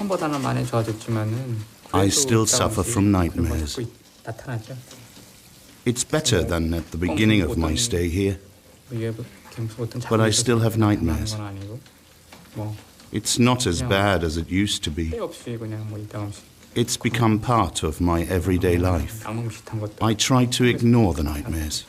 처음보다는 많이 좋아졌지만은 I still suffer from nightmares. 나타나죠. It's better than at the beginning of my stay here, but I still have nightmares. It's not as bad as it used to be. It's become part of my everyday life. I try to ignore the nightmares.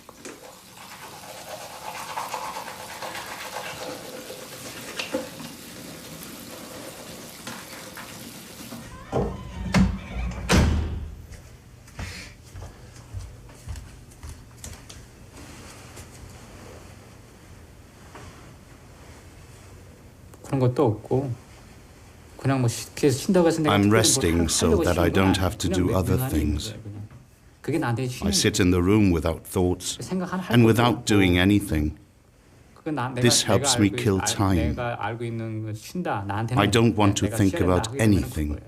I'm resting so that I don't have to do other things. I sit in the room without thoughts and without doing anything. This helps me kill time. I don't want to think about anything.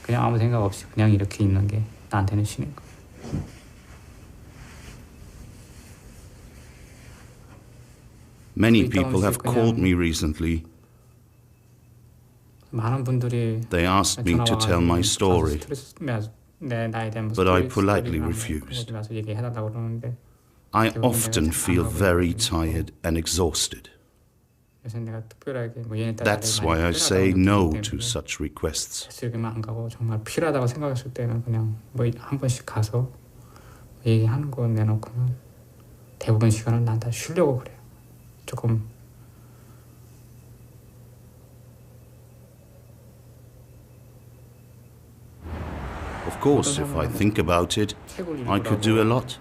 그냥 아무 생각 없이 그냥 이렇게 있는 게 나한테는 쉬는 거. Many people have called me recently. They asked me to tell my story, but I politely refused. I often feel very tired and exhausted. That's why I say no to such requests. 정말 필요하다고 생각했을 때는 그냥 뭐 한 번씩 가서 얘기하는 거 내놓고는 대부분 시간은 난 다 쉬려고 그래요. 조금 Of course, if I think about it, I could do a lot.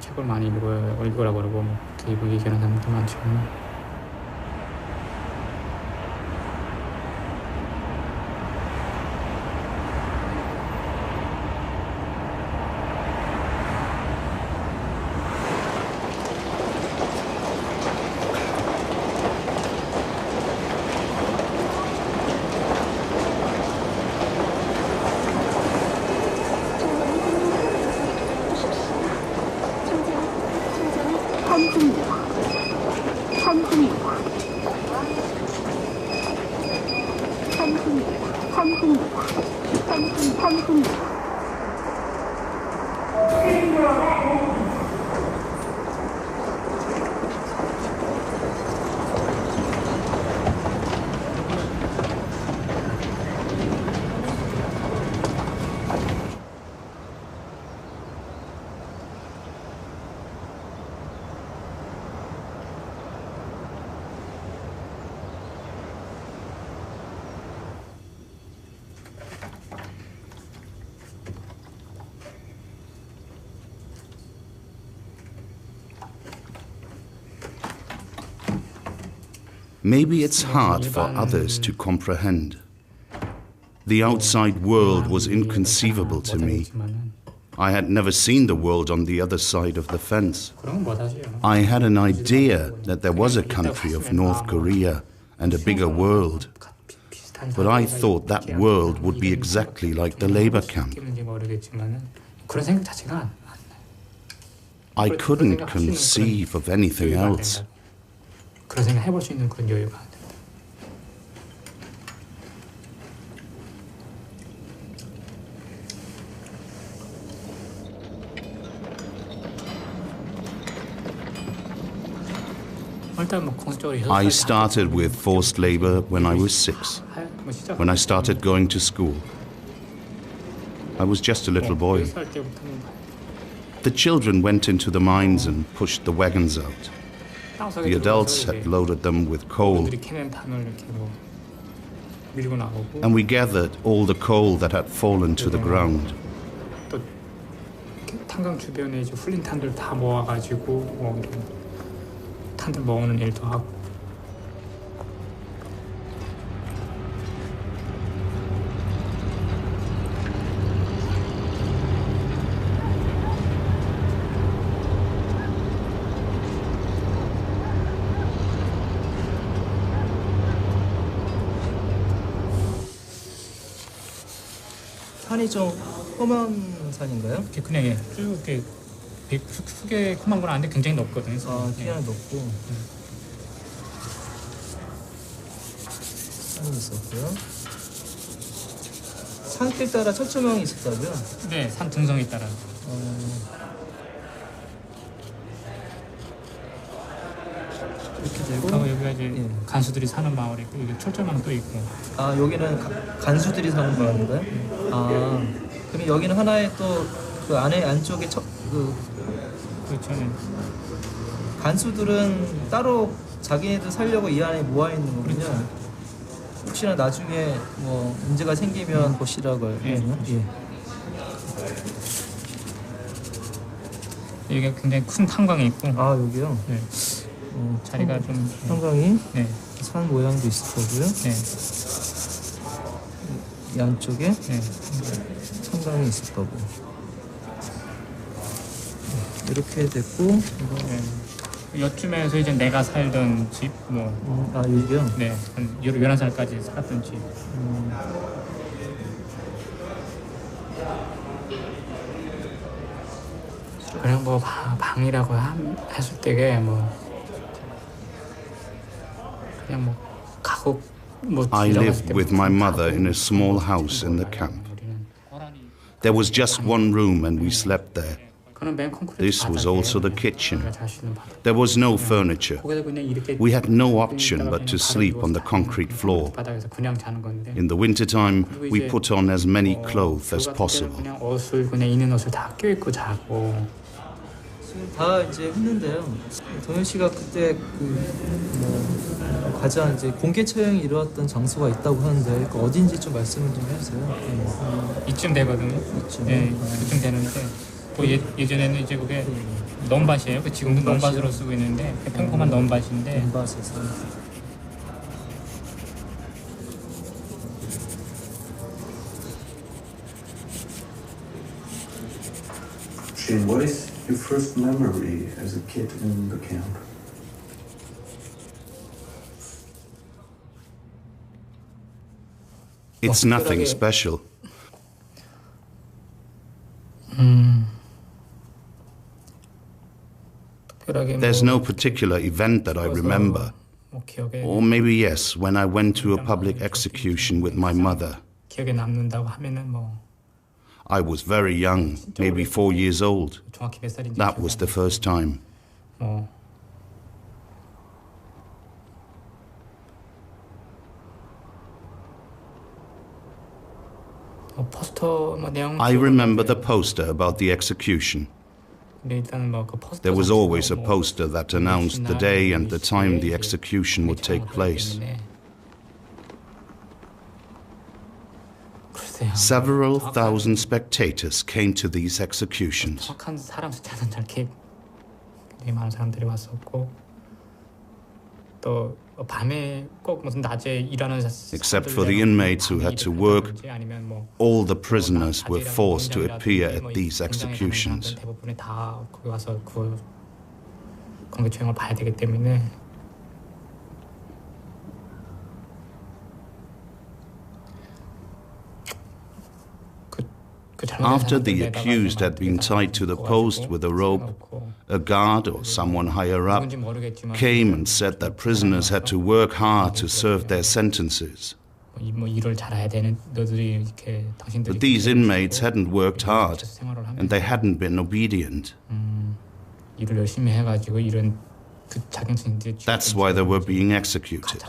책을 많이 읽으라고 그러고 뭐 얘기하는 사람도 많죠. Maybe it's hard for others to comprehend. The outside world was inconceivable to me. I had never seen the world on the other side of the fence. I had an idea that there was a country of North Korea and a bigger world. But I thought that world would be exactly like the labor camp. I couldn't conceive of anything else. 그런 생각 해볼 수 있는 그런 여유가 안 된다. I started with forced labor when I was 6, when I started going to school. I was just a little boy. The children went into the mines and pushed the wagons out. The adults had loaded them with coal, and we gathered all the coal that had fallen to the ground. 탄광 주변에 이제 풀린 탄들 다 모아가지고 뭐 이런 탄들 모으는 일도 하고. 산이 좀 험한 산인가요? 이렇게 그냥 예, 쭉 이렇게 흙에 험한 건 아닌데 굉장히 높거든요. 아, 굉장히 높고. 산이 있었고요. 산길 따라 철조망이 있었다고요? 네, 산 등성에 따라. 이렇게 되고 그리고 여기가 이제 예. 간수들이 사는 마을이고 여기 철조망도 있고. 아 여기는 간수들이 사는 마을인가요? 아 그럼 여기는 하나의 또 그 안에 안쪽에 그렇죠. 네. 간수들은 따로 자기네들 살려고 이 안에 모아 있는 거군요. 그렇죠. 혹시나 나중에 뭐 문제가 생기면 보시라고 해요. 예. 여기가 굉장히 큰 탄광이 있고. 아 여기요. 네. 자리가 좀. 형광이 네. 산 모양도 있을 거고요. 네. 이 안쪽에 네. 성당이 있을 거고. 이렇게 됐고 네. 요쯤에서 이제 내가 살던 집, 뭐, 아 여기요. 네, 한 11살까지 살았던 집. 그냥 뭐 방이라고 했을 때게 뭐 그냥 뭐 가곡 뭐 I 지나갔을 lived 때 with 뭐 my mother 가곡 in a small house in the 우리는 camp. 고라니 There was just one room and we slept there. 그는 맨 콘크리트 This was 바닥이에요. also the kitchen. 우리가 잘 수 있는 바닥. There was no furniture. 거기서 그냥 이렇게 We had no 그냥 option 있다가 but to 그냥 sleep 바닥에 on the 누워서 concrete floor. 바닥에서 그냥 자는 건데. In the wintertime, we put on as many clothes 그 as 같은 때는 possible. 그냥 옷을 그냥 있는 옷을 다 껴입고 자고. 지금 다 이제 했는데요. 동현 씨가 그때 뭐 가장 이제 공개 처형이 이루어졌던 장소가 있다고 하는데 그 어딘지 좀 말씀을 좀 해주세요. 이쯤 되거든요. 이쯤. 네, 이쯤 되는데 뭐 예전에는 이제 그게 넘밭이에요. 그 지금도 넘밭으로 쓰고 있는데 평범한 넘밭인데 엠바스에서. Shane, what is your first memory as a kid in the camp? It's nothing special. 특별하게 There's 뭐 no particular event that I remember. 뭐 기억에 Or maybe yes, when I went to a public execution with my mother. 기억에 남는다고 하면은 뭐 I was very young, maybe 4 years old. 정확히 몇 살인지 That 기억이 was 안 the first time. 뭐 포스터 뭐 내용 I remember the poster about the execution. 근데 일단은 뭐그 포스터 There was 자체가 always a 뭐 poster that announced the day and the time the execution would take place. 글쎄요. Several thousand spectators came to these executions. 정확한 사람 숫자는 잘 기억 굉장히 많은 사람들이 왔었고 또 밤에 꼭 무슨 낮에 일하는 Except for the inmates who had to work, 아니면 뭐 all the prisoners were forced to appear at these executions. 대부분이 다 거기 와서 그 공개 처형을 봐야 되기 때문에 After the accused had been tied to the post with a rope, a guard or someone higher up came and said that prisoners had to work hard to serve their sentences. But these inmates hadn't worked hard and they hadn't been obedient. That's why they were being executed.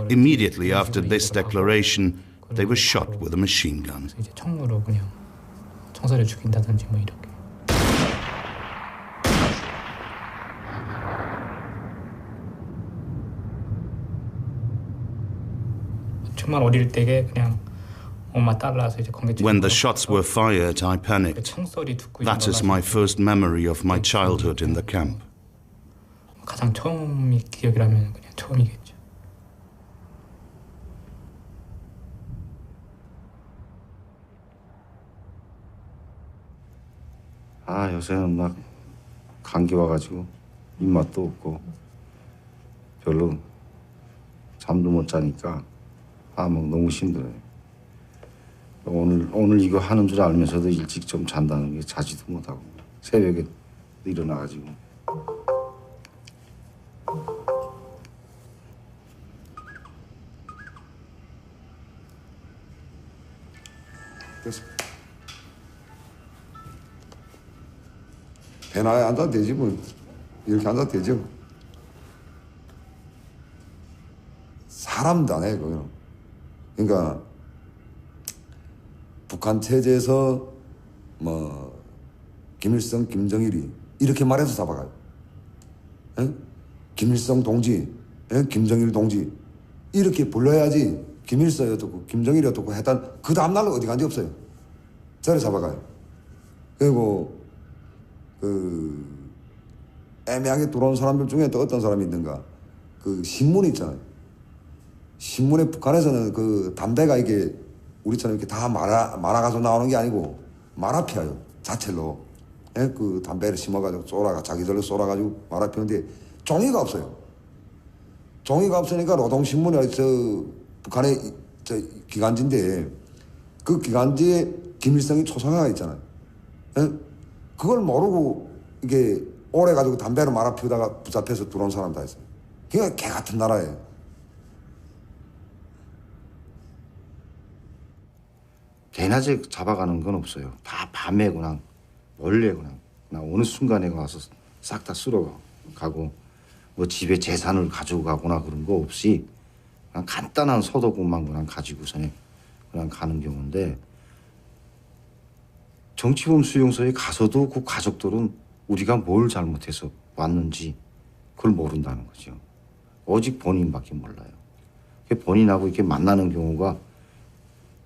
Immediately after this declaration, they were shot with a machine gun. 이제 총으로 그냥 총살을 죽인다든지 뭐 이렇게. 정말 어릴 때게 그냥 엄마 따라서 이제 공개. When the shots were fired, I panicked. 총소리 듣고 That is my first memory of my childhood in the camp. 가장 처음이 기억이라면 그냥 처음이겠죠. 아 요새는 막 감기 와가지고 입맛도 없고 별로 잠도 못 자니까 막 너무 힘들어요. 오늘 이거 하는 줄 알면서도 일찍 좀 잔다는 게 자지도 못하고 새벽에 일어나가지고. 됐어. 배나에 앉아도 되지 뭐. 이렇게 앉아도 되죠. 사람도 안 해, 그거는. 그러니까 북한 체제에서 뭐 김일성, 김정일이 이렇게 말해서 잡아가요. 에? 김일성 동지, 에? 김정일 동지 이렇게 불러야지 김일성이 어떻고 김정일이 어떻고 했단 그 다음날 어디 간지 없어요. 저를 잡아가요. 그리고 그 애매하게 들어온 사람들 중에 또 어떤 사람이 있는가, 그 신문 있잖아요. 신문에 북한에서는 그 담배가 이게 우리처럼 이렇게 다 말아가지고 나오는 게 아니고 말아 피워요. 자체로. 예? 그 담배를 심어가지고 자기들로 쏠아가지고 말아 피우는데 종이가 없어요. 종이가 없으니까 노동신문에 북한의 기간지인데 그 기간지에 김일성이 초상화가 있잖아요. 예? 그걸 모르고 이게 오래 가지고 담배를 말아 피우다가 붙잡혀서 들어온 사람 다 있어요. 그게 개 같은 나라예요. 대낮에 잡아가는 건 없어요. 다 밤에 그냥 원래 그냥 어느 순간에 와서 싹 다 쓸어가고 뭐 집에 재산을 가지고 가거나 그런 거 없이 그냥 간단한 소도금만 그냥 가지고서는 그냥 가는 경우인데, 정치범 수용소에 가서도 그 가족들은 우리가 뭘 잘못해서 왔는지 그걸 모른다는 거죠. 오직 본인밖에 몰라요. 본인하고 이렇게 만나는 경우가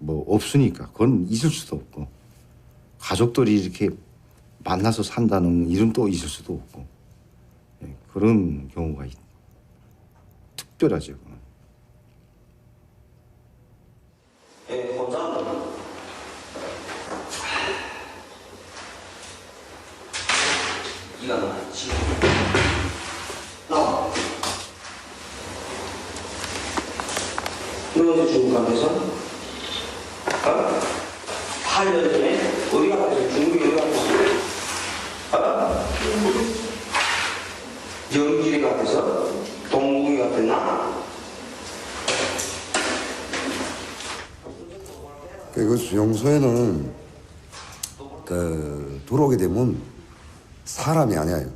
뭐 없으니까 그건 있을 수도 없고, 가족들이 이렇게 만나서 산다는 일은 또 있을 수도 없고, 그런 경우가 특별하죠. 너 어제 중국 가면서? 8년 전에 어디 갔어? 중국에 어디 갔어? 영길이 갔어? 동국이 갔었나? 그 수용소에는 들어오게 되면 사람이 아니에요.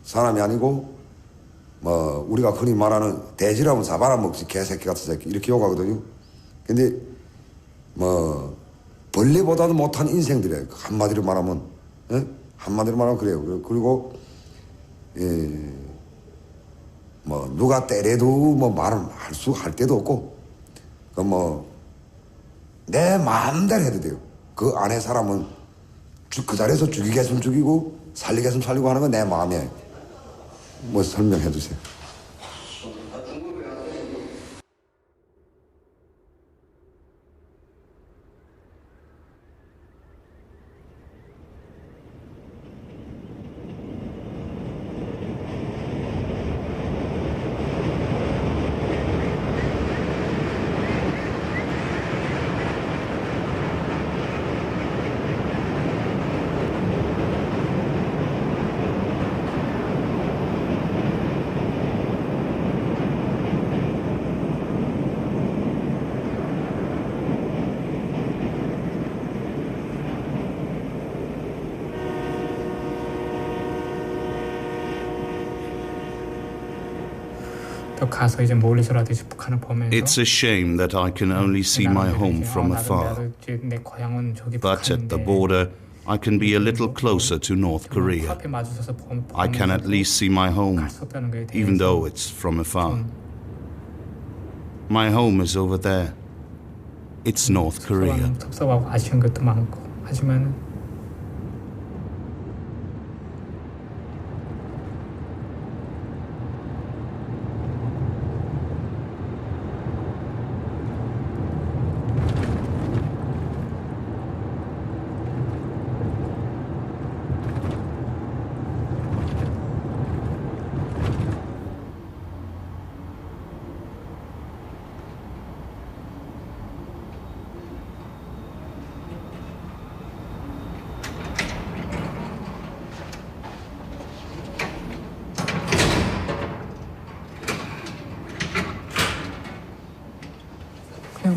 사람이 아니고 뭐 우리가 흔히 말하는 돼지라면 잡아먹지 개새끼 같은 새끼 이렇게 욕하거든요. 근데 뭐 벌레보다도 못한 인생들이에요. 한마디로 말하면, 예? 한마디로 말하면 그래요. 그리고 뭐 누가 때려도 뭐 말을 할 때도 없고, 그 뭐 내 마음대로 해도 돼요. 그 안에 사람은 그 자리에서 죽이겠으면 죽이고 살리겠으면 살리고 하는 건 내 마음이에요. 뭐 설명해 주세요. 또 가서 이제 멀리서라도 이제 북한을 보면서 It's a shame that I can only see my home from afar. 내 고향은 저기 But at the 북한인데 border, I can be a little closer to North Korea. 앞에 마주쳐서 I can at least see my home, 갔었다는 거에 even 대해서 though it's from afar. My home is over there. It's North Korea. 섭섭하고 아쉬운 것도 많고 하지만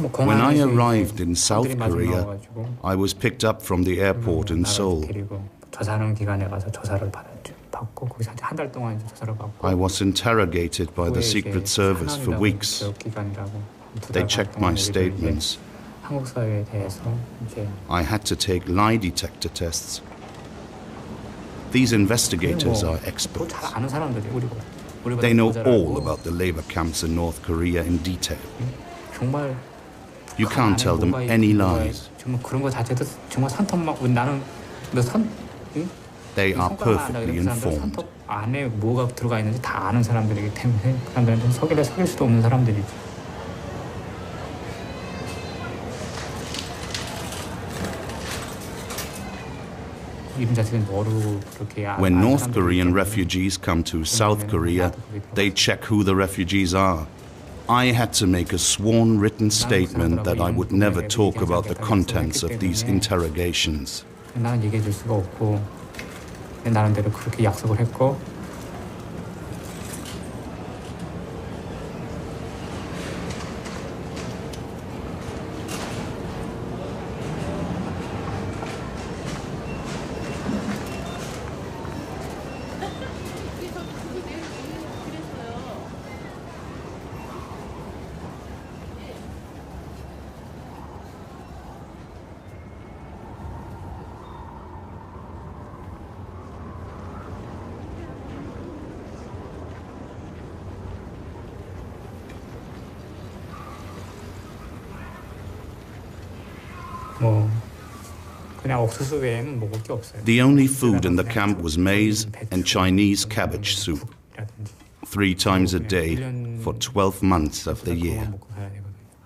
뭐 When I 공항에서 arrived in 사람들이 South 마중 Korea, 나와가지고 I was picked up from the airport in Seoul. 데리고 조사하는 기관에 가서 조사를 받고 거기서 한 달 동안 이제 조사를 받고. I was interrogated by the Secret Service for weeks. They checked my statements. 한국 사회에 대해서 이제 I had to take lie detector tests. These investigators are experts. 잘 아는 사람들이 우리보다 They know 더 잘 all 알고. about the labor camps in North Korea in detail. 정말 You can't tell them any lies. 정말 그런 거 자체도 정말 산톱막 나는 They are perfectly informed. 산톱 안에 뭐가 들어가 있는지 다 아는 사람들이기 때문에 그 사람들한테 속일 수도 없는 사람들이지. 이름 자체는 모르고 그렇게 When North Korean refugees come to South Korea, they check who the refugees are. I had to make a sworn written statement that I would never talk about the contents of these interrogations. 나는 얘기해 줄 수가 없고 내 나름대로 그렇게 약속을 했고. 뭐 그냥 옥수수 외에는 먹을 게 없어요. The only food in the camp was maize and Chinese cabbage soup, 3 times a day for 12 months of the year.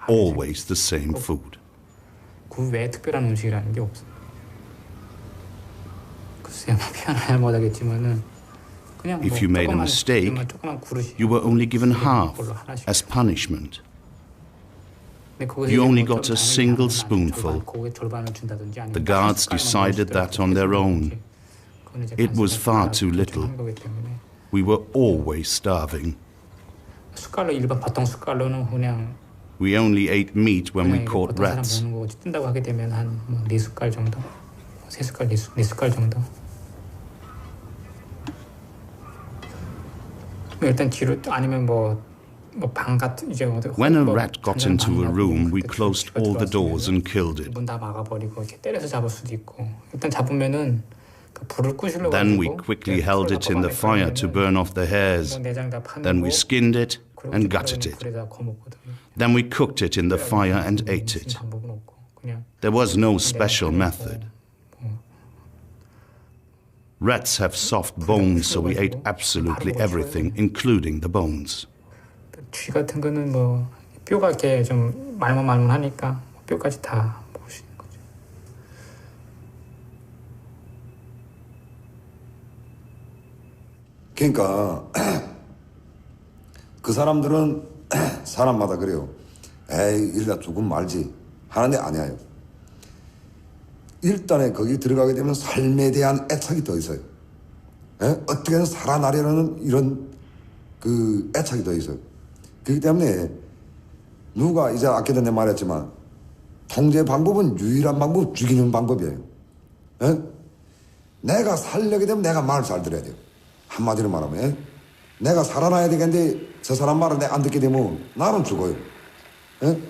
Always the same food. 그 외에 특별한 음식이라는 게 없어. 글쎄요, 표현을 못하겠지만은 그냥 If you made a mistake, you were only given half as punishment. You only got a single spoonful. The guards decided that on their own. It was far too little. We were always starving. 숟갈로 일반 보통 숟갈로는 그냥 We only ate meat when we caught rats. 뜬다고 하게 되면 한 4숟갈 정도, 3숟갈, 4숟갈 정도. 일단 뒤로 아니면 방 같은 이제 When a rat got into a room, we closed all the doors and killed it. 문 다 막아버리고 이렇게 때려서 잡을 수도 있고. 일단 잡으면은 그 불을 끄시려고. Then we quickly held it in the fire to burn off the hairs. Then we skinned it and gutted it. Then we cooked it in the fire and ate it. There was no special method. Rats have soft bones, so we ate absolutely everything, including the bones. 쥐 같은 거는 뼈가 이렇게 좀 말문말문하니까 뼈까지 다 먹을 수 있는 거죠. 그러니까 그 사람들은 사람마다 그래요. 에이 이러다 죽으면 말지 하는데 아니에요. 일단에 거기 들어가게 되면 삶에 대한 애착이 더 있어요. 에? 어떻게든 살아나려는 이런 그 애착이 더 있어요. 그렇기 때문에 누가 이제 아까 전에 말했지만 통제 방법은 유일한 방법, 죽이는 방법이에요. 에? 내가 살려게 되면 내가 말을 잘 들어야 돼요. 한마디로 말하면 에? 내가 살아나야 되겠는데 저 사람 말을 내가 안 듣게 되면 나는 죽어요. 에?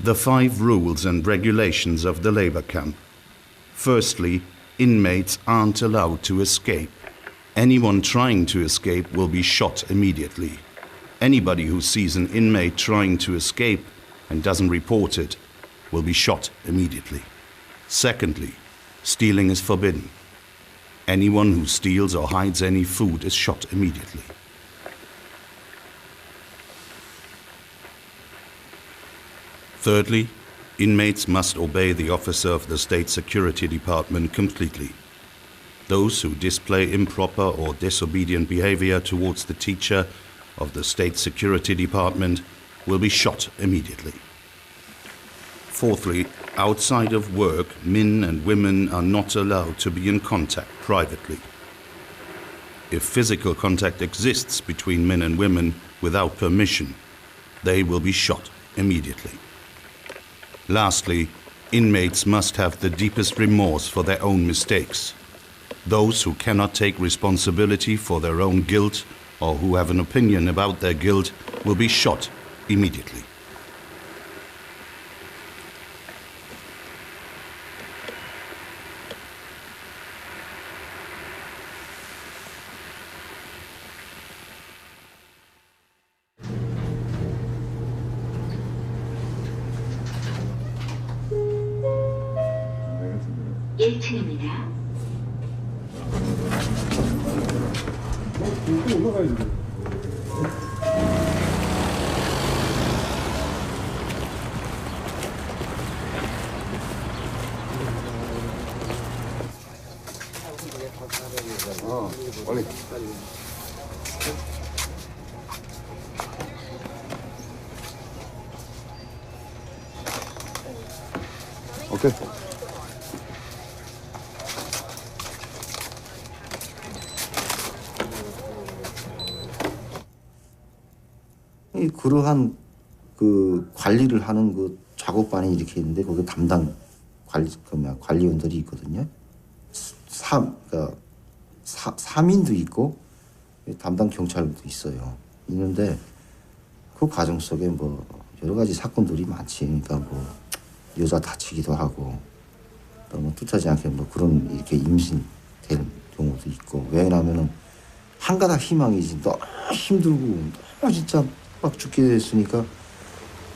The 5 rules and regulations of the labor camp. Firstly, inmates aren't allowed to escape. Anyone trying to escape will be shot immediately. Anybody who sees an inmate trying to escape and doesn't report it will be shot immediately. Secondly, stealing is forbidden. Anyone who steals or hides any food is shot immediately. Thirdly, inmates must obey the officer of the State Security Department completely. Those who display improper or disobedient behavior towards the teacher of the State Security Department will be shot immediately. Fourthly, outside of work, men and women are not allowed to be in contact privately. If physical contact exists between men and women without permission, they will be shot immediately. Lastly, inmates must have the deepest remorse for their own mistakes. Those who cannot take responsibility for their own guilt or who have an opinion about their guilt will be shot immediately. 빨리. 오케이. 이 그러한 그 관리를 하는 그 작업반이 이렇게 있는데 거기 담당 관리원들이 있거든요. 그러니까 사민도 있고 담당 경찰도 있어요. 있는데 그 과정 속에 뭐 여러 가지 사건들이 많지. 그러니까 뭐 여자 다치기도 하고 또 뭐 뜻하지 않게 뭐 그런 이렇게 임신될 경우도 있고. 왜냐하면은 한 가닥 희망이지. 너무 힘들고 너무 진짜 막 죽게 됐으니까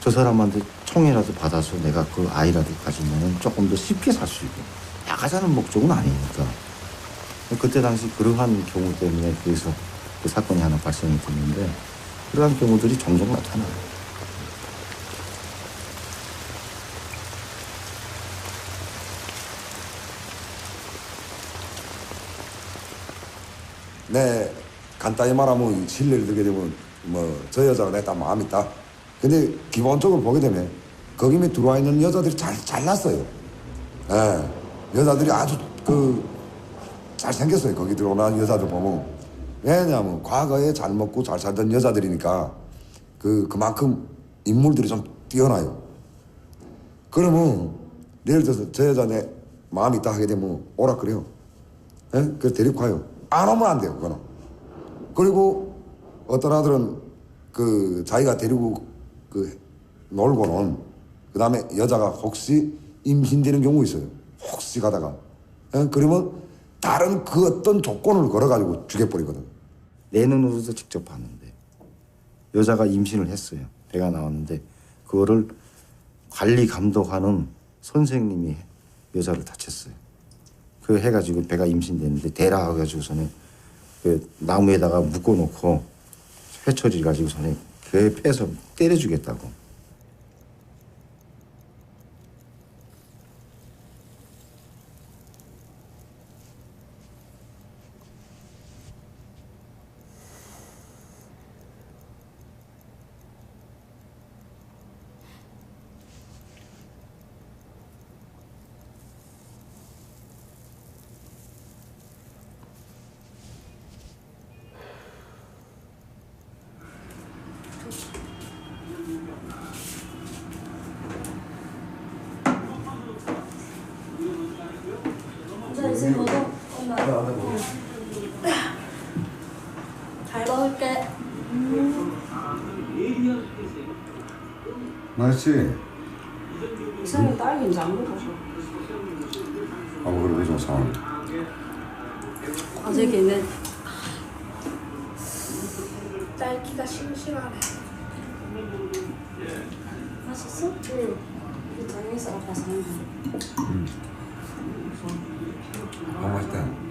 저 사람한테 총이라도 받아서 내가 그 아이라도 가지면은 조금 더 쉽게 살 수 있고. 나가자는 목적은 아니니까. 그때 당시 그러한 경우 때문에 그래서 그 사건이 하나 발생이 됐는데 그러한 경우들이 종종 나타나요. 네, 간단히 말하면 신뢰를 들게 되면 뭐 저 여자가 내 딱 마음이 있다. 근데 기본적으로 보게 되면 거기 에 들어와 있는 여자들이 잘났어요. 예, 여자들이 아주 잘생겼어요. 거기 들어오는 여자들 보면. 왜냐하면 과거에 잘 먹고 잘 살던 여자들이니까 그만큼 인물들이 좀 뛰어나요. 그러면 예를 들어서 저 여자 내 마음이 있다 하게 되면 오라 그래요. 예? 그래서 데리고 가요. 안 오면 안 돼요. 그거는. 그리고 어떤 아들은 자기가 데리고 놀고는 그 다음에 여자가 혹시 임신되는 경우 있어요. 혹시 가다가. 예? 그러면 다른 그 어떤 조건을 걸어가지고 죽여버리거든. 내 눈으로도 직접 봤는데 여자가 임신을 했어요. 배가 나왔는데 그거를 관리 감독하는 선생님이 여자를 다쳤어요. 그 해가지고 배가 임신됐는데 대라 해가지고서는 그 나무에다가 묶어놓고 회초리 가지고서는 그 패서 때려주겠다고. 이제 먹어. 엄마. 잘 먹을게. 맛있지? 이상하게 딸기 안 먹어서. 그래 왜 좀 상황? 어저께는 딸기가 심심하네. 맛있어? 응. 이 당에서 아빠 사는 거. 맛있다.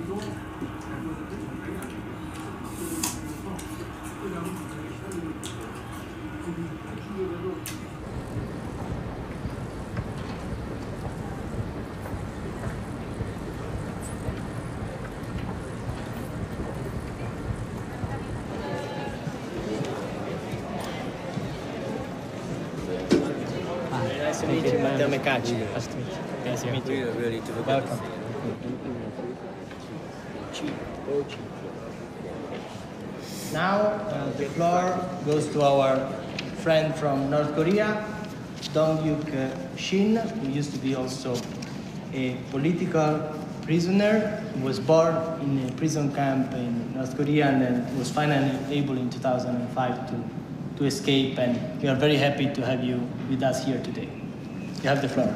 Termecacci. Nice to meet you. Welcome. Now the floor goes to our friend from North Korea, Dong-Yuk Shin, who used to be also a political prisoner. He was born in a prison camp in North Korea and then was finally able in 2005 to escape. And we are very happy to have you with us here today. You have the floor.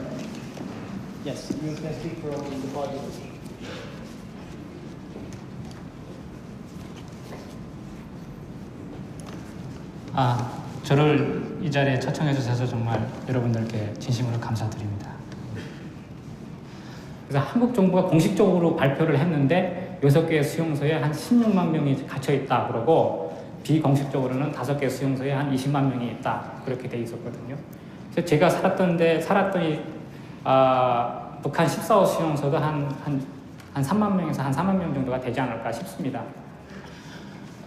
Yes, you can speak from the podium. 저를 이 자리에 초청해 주셔서 정말 여러분들께 진심으로 감사드립니다. 그래서 한국 정부가 공식적으로 발표를 했는데 6개의 수용소에 한 16만 명이 갇혀 있다 그러고 비공식적으로는 5개 수용소에 한 20만 명이 있다 그렇게 돼 있었거든요. 그래서 제가 살았더니 북한 14호 수용소도 한 3만 명에서 한 4만 명 정도가 되지 않을까 싶습니다.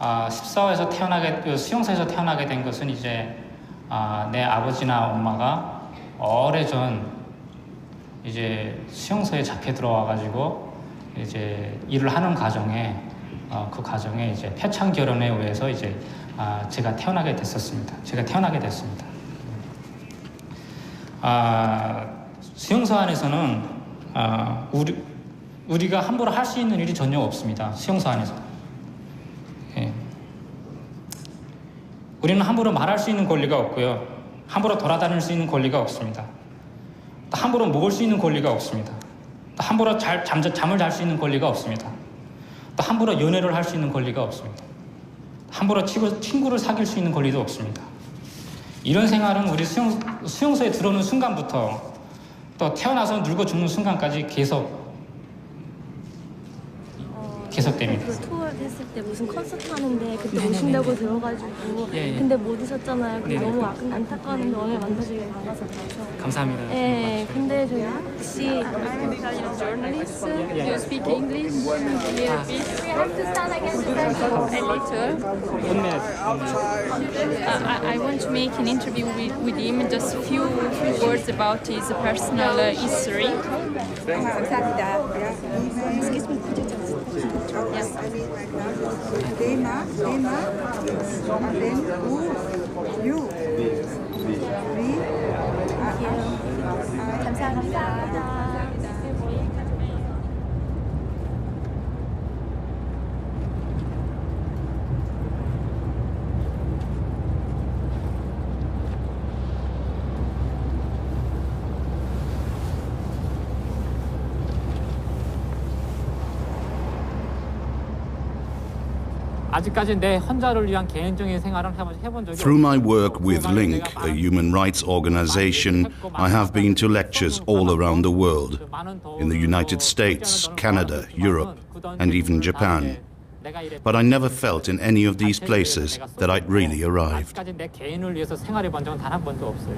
14호에서 수용소에서 태어나게 된 것은 이제 내 아버지나 엄마가 오래전 이제 수용소에 잡혀 들어와가지고 이제 일을 하는 과정에 그 과정에 이제 폐창 결혼에 의해서 이제 제가 태어나게 됐습니다. 수용소 안에서는 우리가 함부로 할 수 있는 일이 전혀 없습니다. 수용소 안에서. 예. 우리는 함부로 말할 수 있는 권리가 없고요. 함부로 돌아다닐 수 있는 권리가 없습니다. 또 함부로 먹을 수 있는 권리가 없습니다. 또 함부로 잠을 잘 수 있는 권리가 없습니다. 또 함부로 연애를 할 수 있는 권리가 없습니다. 함부로 친구를 사귈 수 있는 권리도 없습니다. 이런 생활은 우리 수용소에 들어오는 순간부터 또 태어나서 늙어 죽는 순간까지 계속됩니다. 그 투어 했을 때 무슨 콘서트 하는데 그때 오신다고 들어가지고 근데 못 오셨잖아요. 너무 안타까운데 오늘 만나주길 반가워서 감사합니다. 네, 근데 저희 혹시 journalist, do you speak English? A little bit. We have to stand against the a little. 1 minute. I want to make an interview with him, just a few words about his personal history. 감사합니다. Excuse me, could you just... Yes. Lena, and then who, you, we, 감사합니다. 아직까지 내 혼자를 위한 개인적인 생활은 해본 적이 Through my work with LINK, a human rights organization, I have been to lectures all around the world, in the United States, Canada, Europe, and even Japan. But I never felt in any of these places that I'd really arrived. 아직까지 내 개인을 위해서 생활해 본 적은 단 한 번도 없어요.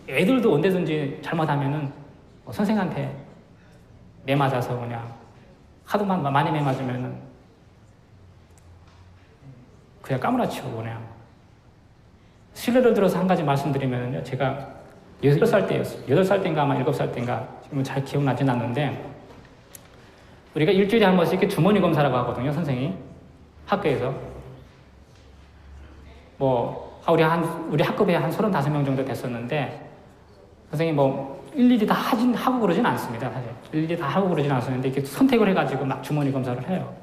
애들도 언제든지 잘못하면은 선생한테 매 맞아서 그냥 하도 많이 매 맞으면은 그냥 까무라치고 그냥. 실례를 들어서 한 가지 말씀드리면요, 제가 8살 때였어요. 8살 때인가 아마 7살 때인가 지금은 잘 기억나진 않는데 우리가 일주일에 한 번씩 이렇게 주머니 검사라고 하거든요, 선생이. 학교에서. 뭐 우리 학급에 한 35명 정도 됐었는데 선생님 뭐 일일이 다 하고 그러진 않습니다. 사실 일일이 다 하고 그러진 않았는데 이렇게 선택을 해가지고 막 주머니 검사를 해요.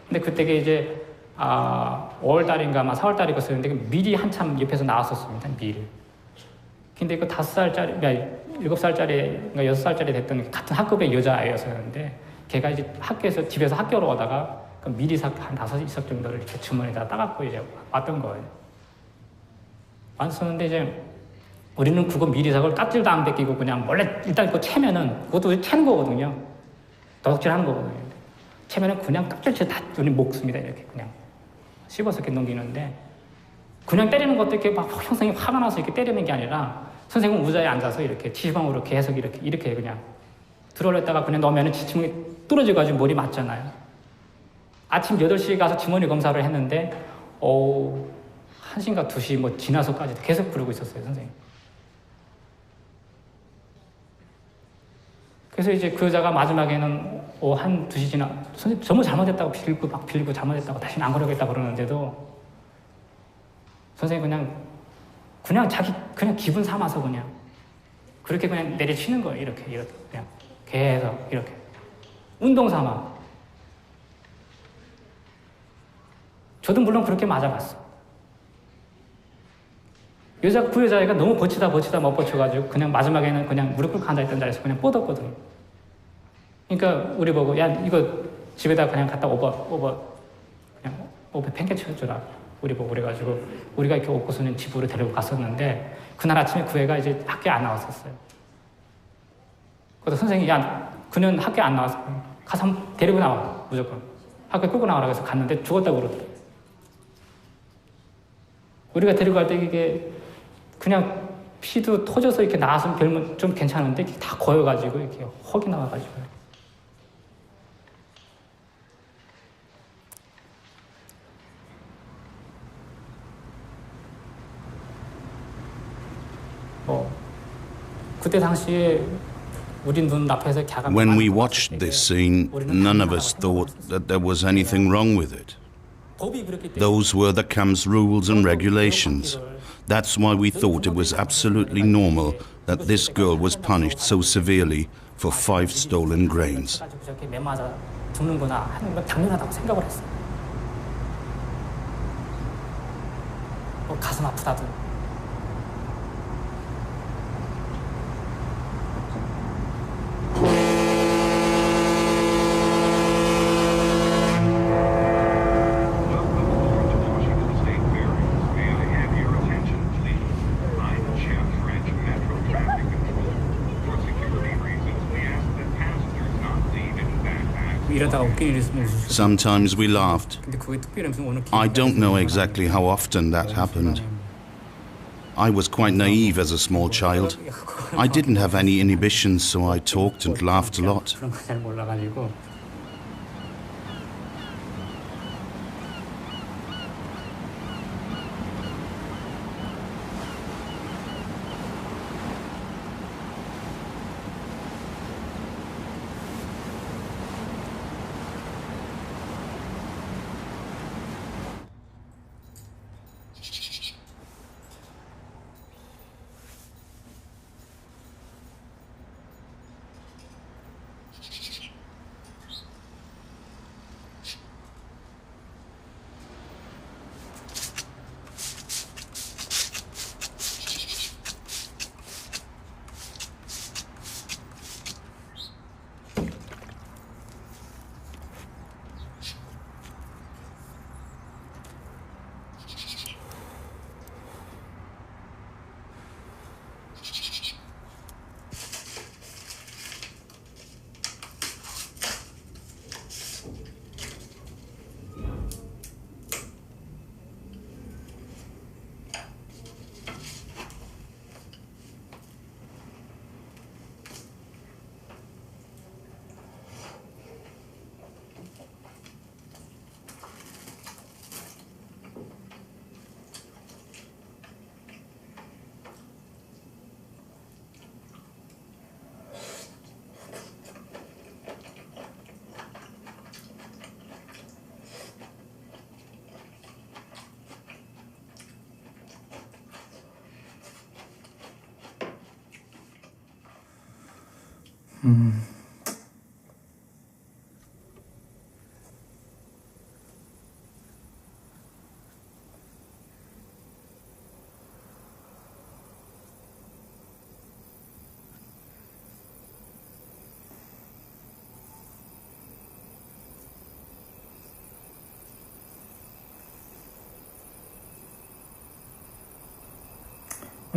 근데 그때가 이제 5월달인가 아마 4월달이었었는데 미리 한참 옆에서 나왔었습니다. 미리. 근데 그 5살짜리, 7살짜리, 6살짜리 됐던 같은 학급의 여자아이였었는데 걔가 이제 집에서 학교로 오다가 그 미리삭 한 5이석 정도를 이렇게 주머니에다 따갖고 이제 왔던 거예요. 왔었는데 이제 우리는 그거 미리삭을 깍질도 안 벗기고 그냥 몰래 일단 그거 채면은 그것도 채는 거거든요. 도둑질 하는 거거든요. 채면은 그냥 깍질채 다 우리 먹습니다. 이렇게 그냥 씹어서 이렇게 넘기는데 그냥 때리는 것도 이렇게 막 선생님이 화가 나서 이렇게 때리는 게 아니라 선생님은 의자에 앉아서 이렇게 지시방으로 계속 이렇게 그냥 들어올렸다가 그냥 넣으면은 지침이 떨어져가지고 머리 맞잖아요. 아침 8시에 가서 주머니 검사를 했는데 1시인가 2시 뭐 지나서까지 계속 부르고 있었어요, 선생님. 그래서 이제 그 여자가 마지막에는 한 2시 지나 선생님 전부 잘못했다고 빌고 잘못했다고 다시는 안 그러겠다 그러는데도 선생님 그냥 자기 그냥 기분 삼아서 그냥 그렇게 그냥 내리치는 거예요. 이렇게 그냥 계속 이렇게 운동 삼아. 저도 물론 그렇게 맞아봤어. 그 여자애가 너무 버치다 못 버텨가지고 그냥 마지막에는 그냥 무릎 꿇고 앉아있던 자리에서 그냥 뻗었거든요. 그러니까 우리 보고 야 이거 집에다 그냥 갖다 그냥 오버 팽개 쳐주라. 우리 보고 그래가지고 우리가 이렇게 옷고서는 집으로 데리고 갔었는데 그날 아침에 그 애가 이제 학교에 안 나왔었어요. 그래서 선생님이 야 그는 학교에 안 나왔어. 가서 한번 데리고 나와 무조건. 학교에 끌고 나오라고 해서 갔는데 죽었다고 그러더라고요. 우리가 데리고 갈 때 이게 그냥 피도 터져서 이렇게 나왔으면 별면 좀 괜찮은데 다 고여가지고 이렇게 혹이 나와가지고. 그때 당시에 우리 눈 앞에서 걔가 When we watched this scene, none of us thought that there was anything wrong with it. Those were the camp's rules and regulations. That's why we thought it was absolutely normal that this girl was punished so severely for 5 stolen grains. 죽는구나 하는 건 당연하다고 생각을 했어요. 가슴 아프다도. Sometimes we laughed. I don't know exactly how often that happened. I was quite naive as a small child. I didn't have any inhibitions, so I talked and laughed a lot.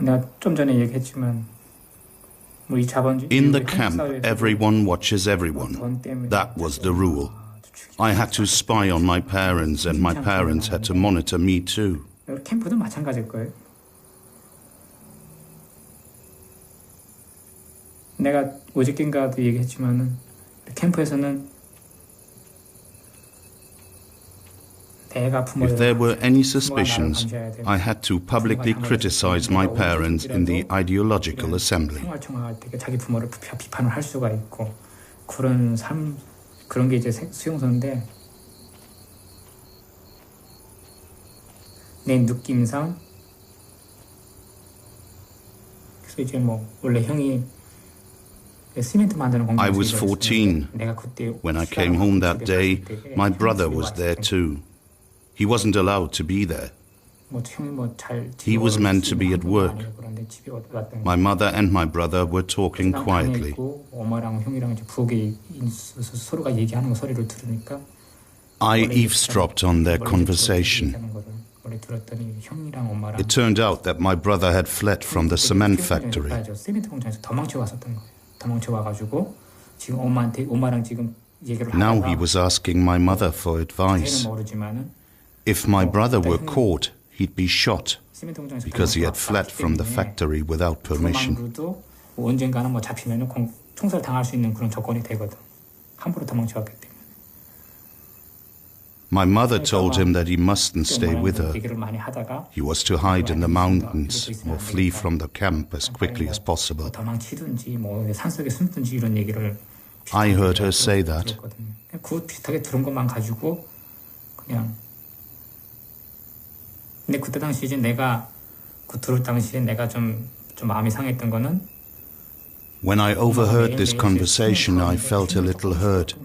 내가 좀 전에 얘기했지만 뭐 이 자본주의 In the camp, everyone watches everyone. That was the rule. I had to spy on my parents, and my parents had to monitor me too. 캠프도 마찬가지일 거예요. 내가 오직된가도 얘기했지만은 캠프에서는 If there were any suspicions, I had to publicly criticize my parents in the ideological assembly. 생활청화할 때 자기 부모를 비판을 할 수가 있고 그런 게 이제 수용소인데 내 느낌상 그래서 이제 뭐 원래 형이 시멘트 만드는 공장에서 I was 14. When I came home that day, my brother was there too. He wasn't allowed to be there. He was meant to be at work. My mother and my brother were talking quietly. I eavesdropped on their conversation. It turned out that my brother had fled from the cement factory. Now he was asking my mother for advice. If my brother were caught, he'd be shot because he had fled from the factory without permission. 언젠가는 뭐 잡히면은 총살 당할 수 있는 그런 조건이 되거든. 함부로 도망쳐왔기 때문에. My mother told him that he mustn't stay with her. He was to hide in the mountains or flee from the camp as quickly as possible. 도망치든지 뭐 산속에 숨든지 이런 얘기를 I heard her say that. 그 비슷하게 들은 것만 가지고 그냥. 근데 그때 당시 이제 내가 그 들을 당시에 내가 좀 마음이 상했던 거는 When I overheard this conversation, I felt a little hurt.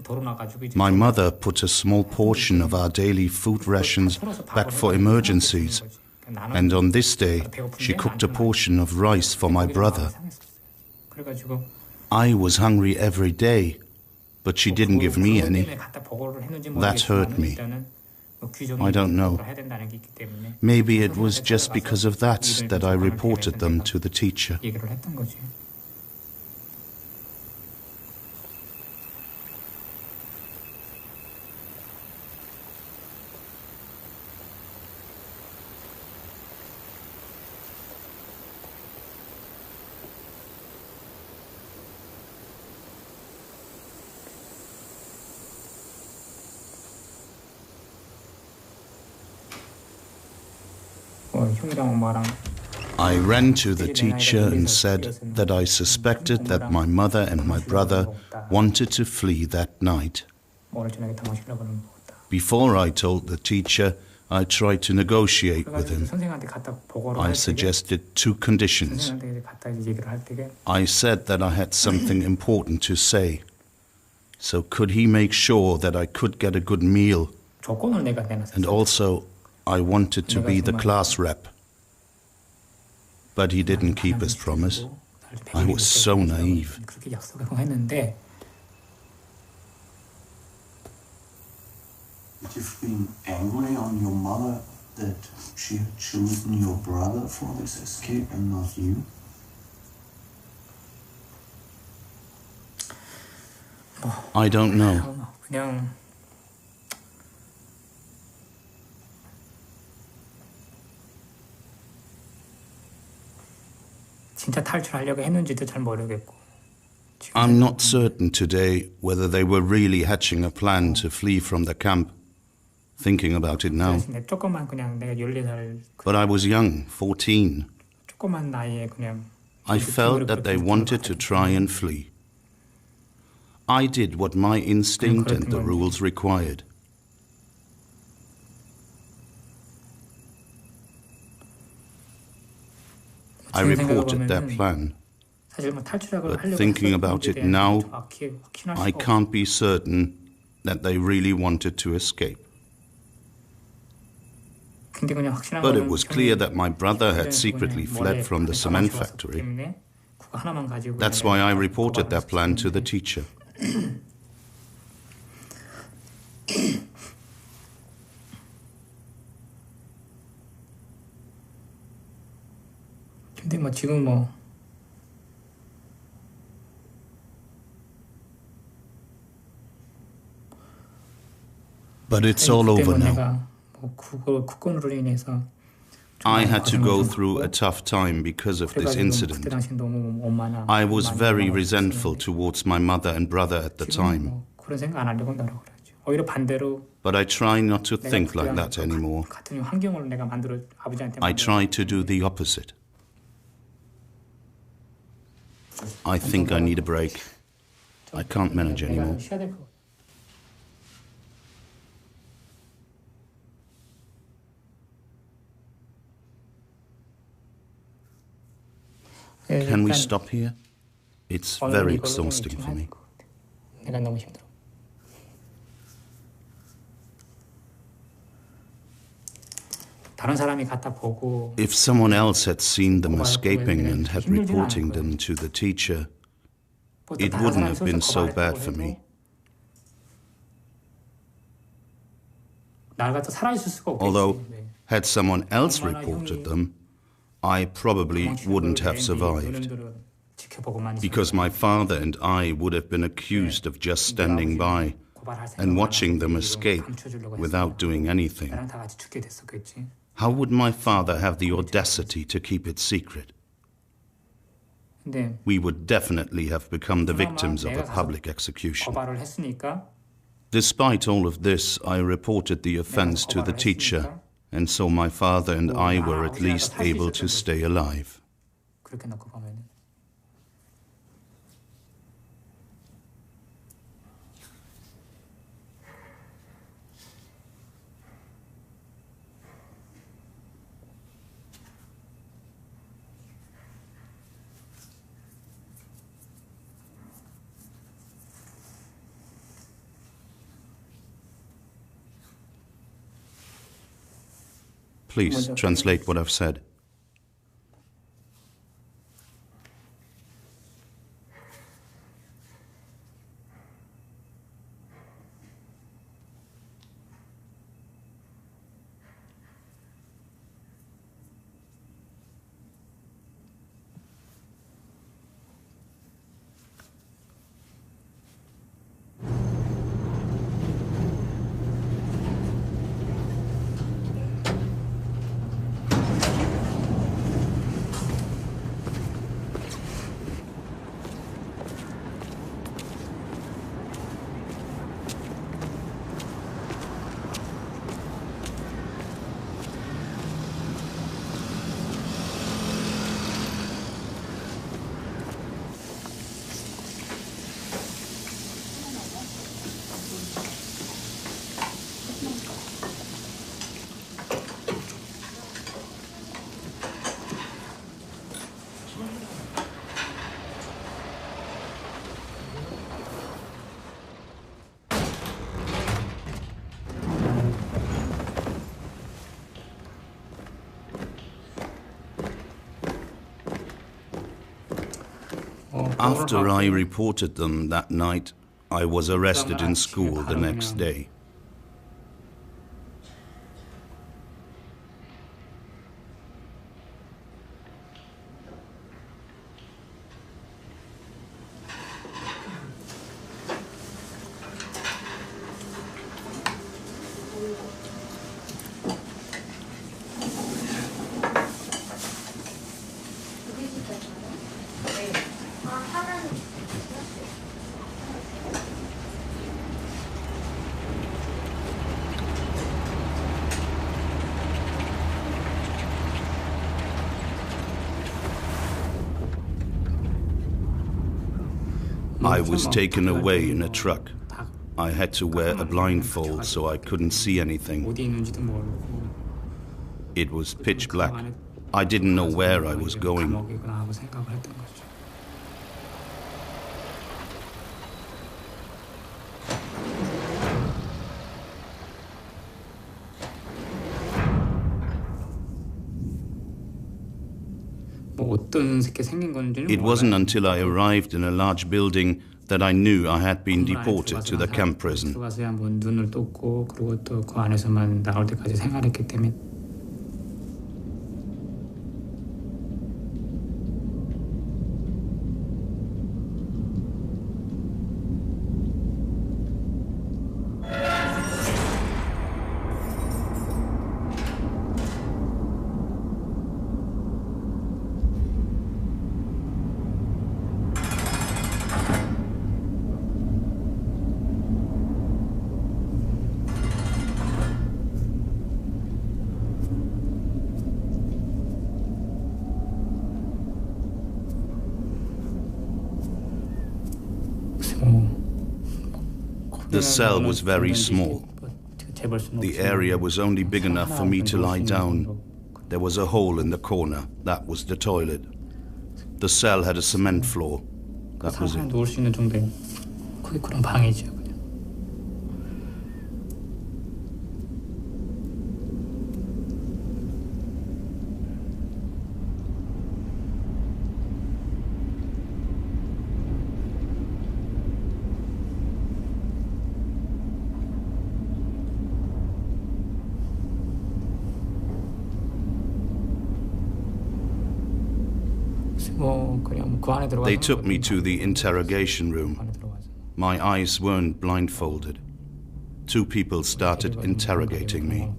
My mother put a small portion of our daily food rations back for emergencies, and on this day, she cooked a portion of rice for my brother. I was hungry every day, but she didn't give me any. That hurt me. I don't know. Maybe it was just because of that I reported them to the teacher. I ran to the teacher and said that I suspected that my mother and my brother wanted to flee that night. Before I told the teacher, I tried to negotiate with him. I suggested 2 conditions. I said that I had something important to say. So could he make sure that I could get a good meal? And also, I wanted to be the class rep. But he didn't keep his promise. I was so naive. Did you feel angry on your mother that she had chosen your brother for this escape and not you? I don't know. 진짜 탈출하려고 했는지도 잘 모르겠고. I'm not certain today whether they were really hatching a plan to flee from the camp. Thinking about it now. 조금만 그냥 내가 14살. But I was young, 14. 조그만 나이에 그냥. I felt that they wanted to try and flee. I did what my instinct and the rules required. I reported their plan. 사실 뭐 탈출약을 But 하려고 thinking about it now, 확신할 I 수가 can't be certain that they really wanted to escape. 근데 그냥 확신한 But 거는 it was clear 형이 that my brother had 그냥 secretly 몰래 fled from the cement 가져왔었기 factory. 때문에 그거 하나만 가지고 That's 내가 why I reported that plan to the 때문에. teacher. 근데 뭐 지금 뭐 But it's all 그때 over 뭐 now. 내가 뭐 그건으로 인해서 I had to go 고생을 through a 좀 tough time because of this 그래가지고 그때 incident. 당시 너무 엄마나 I was 많이 very 엄마가 resentful 없었는데 towards my mother and brother at the 지금은 time. 뭐 그런 생각 안 하려고 한다고 그러죠. 오히려 반대로 But I try not to 내가 think like 그때랑 that anymore. 같은 환경을 내가 만들어 아버지한테 I 만들어 try to do the opposite. I think I need a break. I can't manage 내가 anymore. 좀 쉬어야 될 것 같아. Can we 일단 stop here? It's 오늘 very 이걸로 좀 exhausting for 해야 me. 될 것 같아. 내가 너무 힘들어. 다른 사람이 갖다 보고 If someone else had seen them escaping and had reporting them to the teacher, 뭐 it 다른 wouldn't 사람이 have been so 솔직히 bad 고발했다고 for me. 해도 날 갖다 살아있을 수가 없겠지. Although, 네. had someone else 얼마나 reported 형이 them, I probably 도망치는 wouldn't 걸 have 내 survived. 눈으로 지켜보고만 Because my father and I would have been accused of just standing by and watching them escape without doing anything. 나랑 다 같이 죽게 됐었겠지. How would my father have the audacity to keep it secret? 근데 We would definitely have become the 그나마 victims of a 내가 가서 public execution. 고발을 했으니까 Despite all of this, I reported the offense to the teacher, and so my father and I were at least able to stay alive. 그렇게 놓고 보면은 Please translate what I've said. After I reported them that night, I was arrested in school the next day. I was taken away in a truck. I had to wear a blindfold so I couldn't see anything. 어디 있는지도 모르고 It was pitch black. I didn't know where I was going. 감옥이구나 하고 생각을 했던 거죠. 어떤 새끼 생긴 건지는 It wasn't until I arrived in a large building that I knew I had been deported to the camp prison. 들어가서야 뭐 눈을 떴고 그리고 또 그 안에서만 나올 때까지 생활했기 때문에. The cell was very small. The area was only big enough for me to lie down. There was a hole in the corner. That was the toilet. The cell had a cement floor. That was it. 누울 수 있는 정도의 그런 방이죠. 그냥. They took me to the interrogation room. My eyes weren't blindfolded. Two people started interrogating me.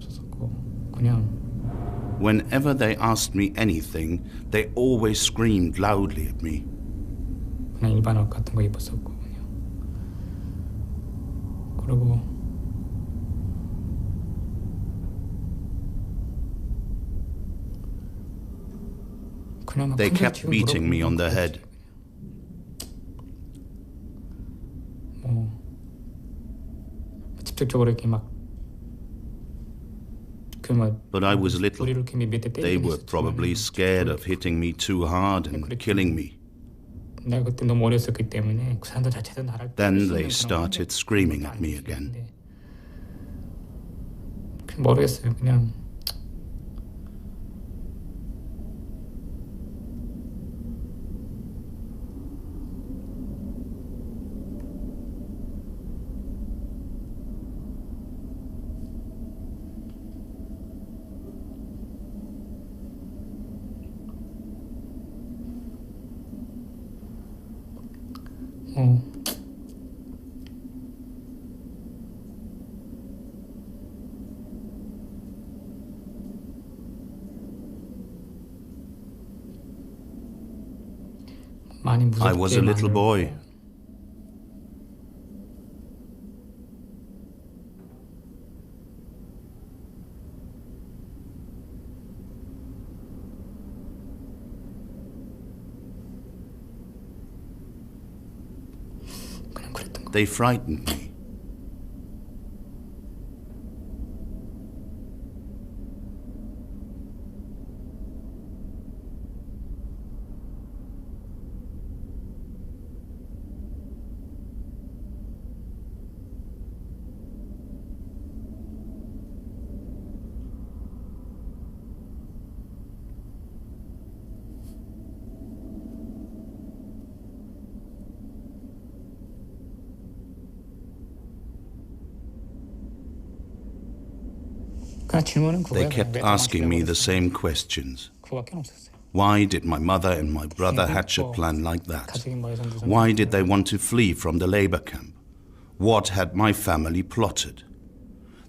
Whenever they asked me anything, they always screamed loudly at me. 그냥 일반 옷 같은 거 입었었고 그냥. 그리고 They kept beating me on the head. But I was little. They were probably scared of hitting me too hard and killing me. Then they started screaming at me again. 모르겠어요. 그냥 I was a little boy. They frightened me. They kept asking me the same questions. Why did my mother and my brother hatch a plan like that? Why did they want to flee from the labor camp? What had my family plotted?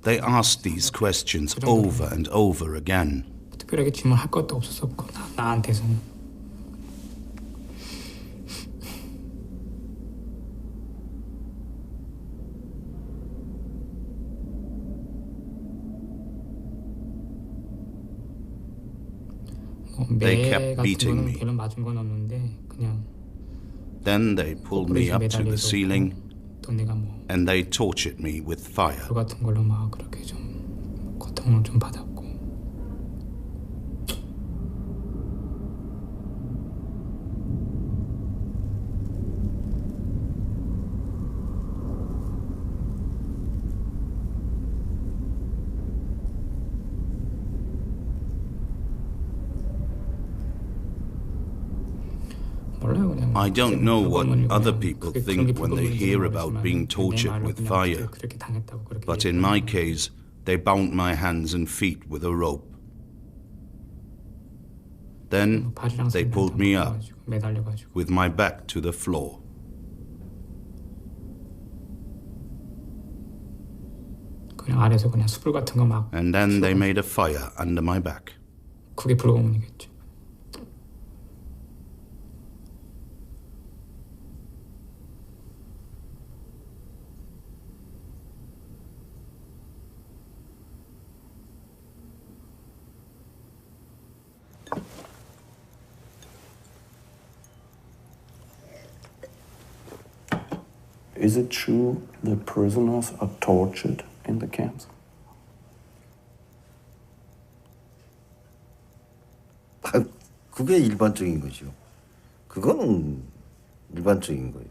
They asked these questions over and over again. 특별하게 질문할 것도 없었고 나한테서는. They kept beating me. Then they pulled me up to the ceiling and they tortured me with fire. I don't know what other people think when they hear about being tortured with fire, but in my case, they bound my hands and feet with a rope. Then they pulled me up with my back to the floor. And then they made a fire under my back. 그게 불고문이겠죠. Is it true that prisoners are tortured in the camps? 그게 일반적인 거죠. 그거는 일반적인 거예요.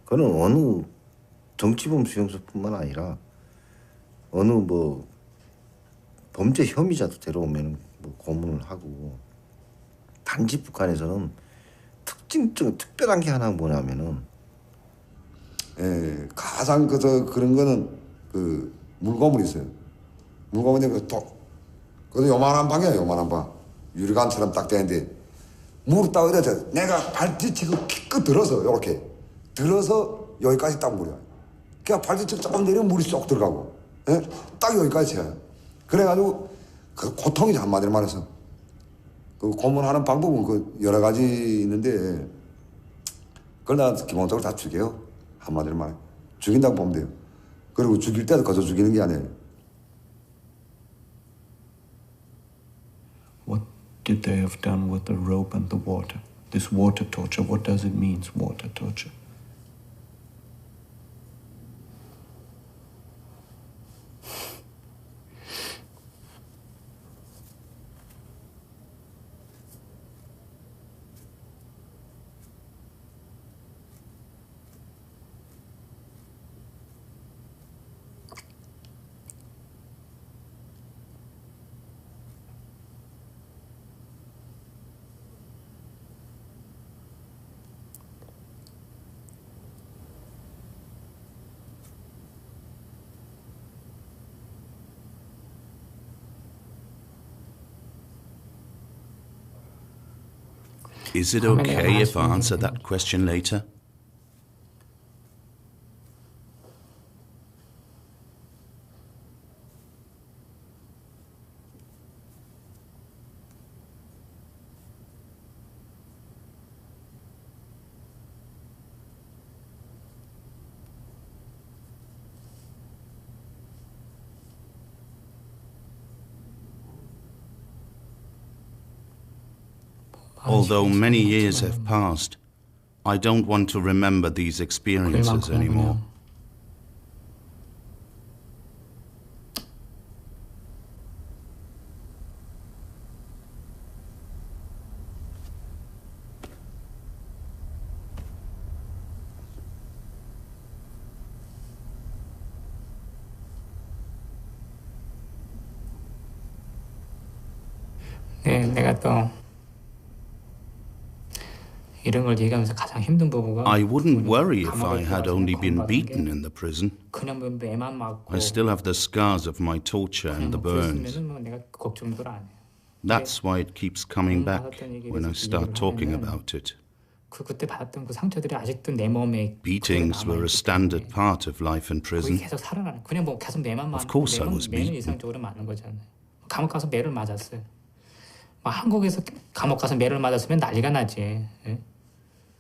그거는 어느 정치범 수용소뿐만 아니라 어느 뭐 범죄 혐의자도 데려오면 뭐 고문을 하고, 단지 북한에서는 특별한 게 하나 뭐냐면은 가장 그런 거는 그 물고문이 있어요. 물고문이 그것도 요만한 방이야, 요만한 방. 유리관처럼 딱 되는데 무릎 딱 이래서 내가 발뒤치고 기껏 들어서 이렇게 들어서 여기까지 딱 물이야. 그냥 발뒤치고 조금 내리면 물이 쏙 들어가고, 예? 딱 여기까지 쳐요. 그래가지고 그 고통이죠, 한마디로 말해서. 그 고문하는 방법은 그 여러 가지 있는데 그걸 나 기본적으로 다 죽여요. 한마디로 말해. 죽인다고 보면 돼요. 그리고 죽일 때도 거저 죽이는 게 아니에요. What did they have done with the rope and the water? This water torture, what does it mean, water torture? Is it okay if I answer that question later? Although many years have passed, I don't want to remember these experiences anymore. 내가 또 이런 걸 얘기하면서 가장 힘든 부분은 I wouldn't worry if I had only been beaten in the prison. 그냥 매만 맞고 I still have the scars of my torture and the burns. 내가 걱정들 안 해요. That's why it keeps coming back when I start talking about it. 그때 받았던 그 상처들이 아직도 내 몸에 Beatings were a standard part of life in prison. 계속 살아나는. 그냥 뭐 계속 매만 맞고 Of course I was 매는 beaten. 이상적으로 맞는 거잖아요. 감옥 가서 매를 맞았어요. 한국에서 감옥 가서 매를 맞았으면 난리가 나지.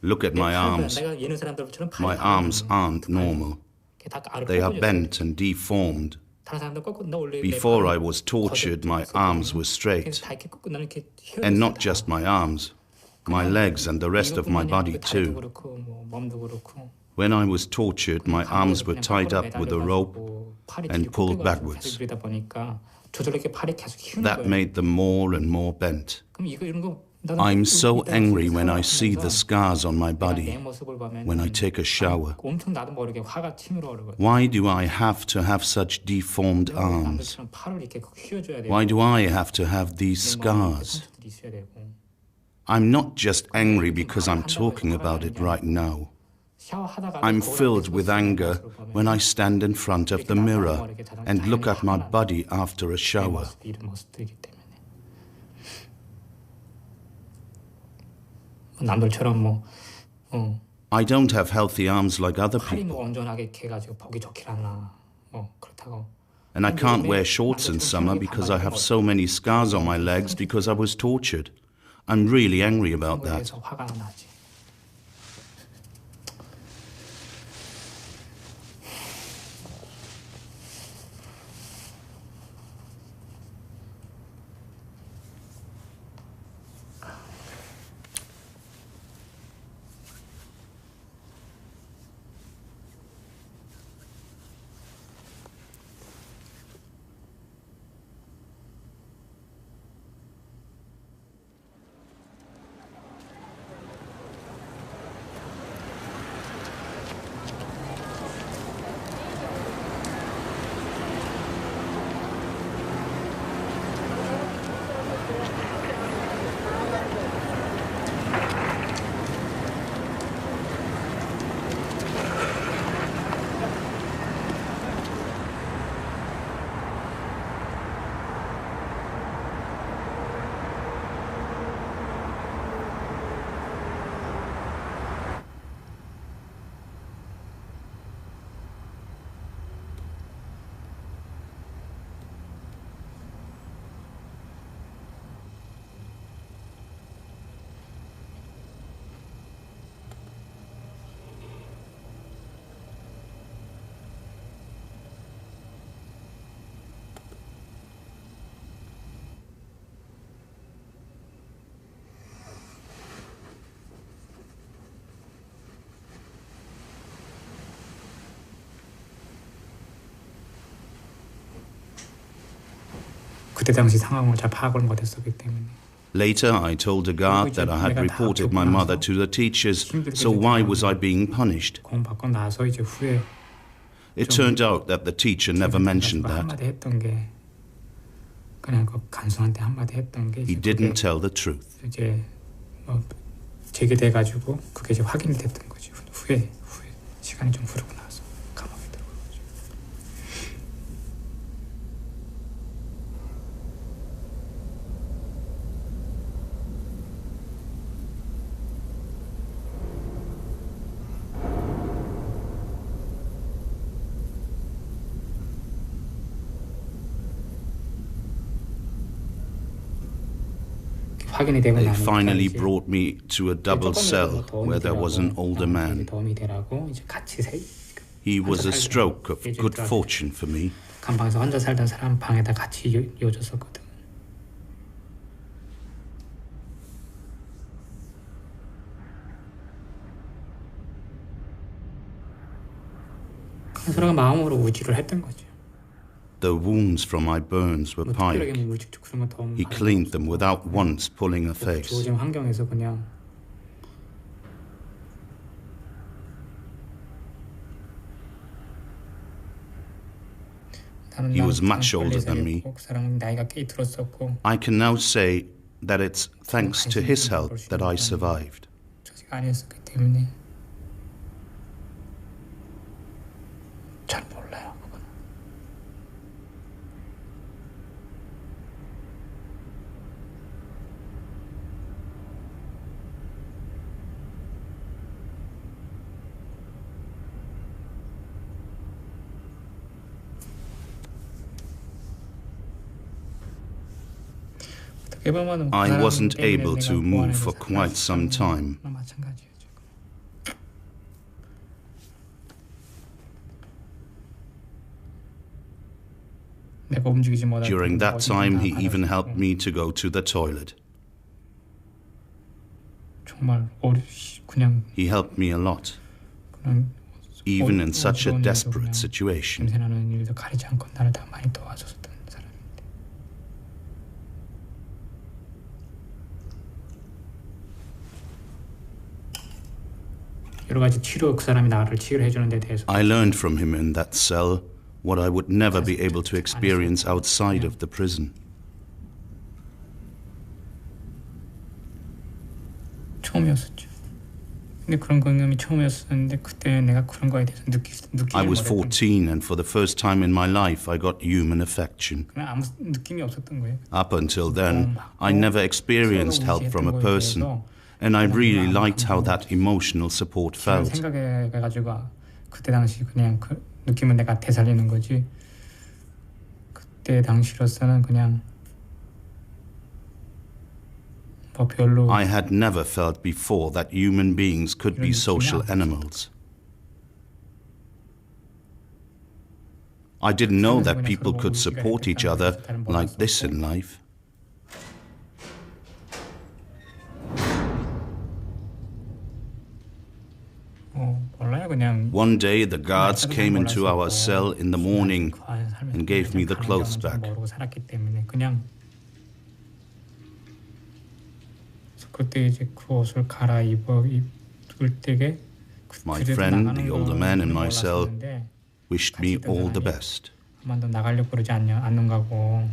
Look at my arms. My arms aren't normal. They are bent and deformed. Before I was tortured, my arms were straight. And not just my arms, my legs and the rest of my body too. When I was tortured, my arms were tied up with a rope and pulled backwards. That made them more and more bent. I'm so angry when I see the scars on my body when I take a shower. Why do I have to have such deformed arms? Why do I have to have these scars? I'm not just angry because I'm talking about it right now. I'm filled with anger when I stand in front of the mirror and look at my body after a shower. I don't have healthy arms like other people. And I can't wear shorts in summer because I have so many scars on my legs because I was tortured. I'm really angry about that. 그때 당시 상황을 잘 파악을 못했었기 때문에. Later, I told the guard that I had reported my mother to the teachers, so why was I being punished? 공부받고 나서 이제 후에 It turned out that the teacher never mentioned that. 한마디 했던 게 그냥 그 간수한테 한마디 했던 게 He didn't tell the truth. 이제 뭐 제기돼 가지고 그게 이제 확인이 됐던 거지. 후에 시간이 좀 흐르고 나서 감옥에 들어가죠. They finally brought me to a double cell where there was an older man. He was a stroke of good fortune for me. 감방에서 혼자 살던 사람 방에다 같이 요줬었거든. 서로가 마음으로 우지를 했던 거죠. The wounds from my burns were pike. He cleaned them without once pulling a face. 주어진 환경에서 그냥 He was much older than me. I can now say that it's thanks to his help that I survived. 아니었기 때문에 잘 몰라요. I wasn't able to move for quite some time. During that time, he even helped me to go to the toilet. He helped me a lot, even in such a desperate situation. I learned from him in that cell what I would never be able to experience outside of the prison. 근데 그런 경험이 처음이었었는데 그때 내가 그런 거에 대해서 느끼지 I was 못했던 14, and for the first time in my life, I got human affection. 그냥 아무 느낌이 없었던 거예요. Up until then, I never experienced help from a person, and I really liked how that emotional support 그런 felt. 생각해가지고 그때 당시 그냥 그 느낌을 내가 되살리는 거지. 그때 당시로서는 그냥 뭐 별로 I had never felt before that human beings could be social animals. I didn't know that people could support each other like this in life. 몰라요 그냥 One day, the guards came into our cell in the morning and gave me the clothes back. 모르고 살았기 때문에 그냥 그때 이제 그 옷을 갈아입을 때게 My friend, the older man in my cell, wished me all the best. 한 번 더 나가려고 그러지 않는가고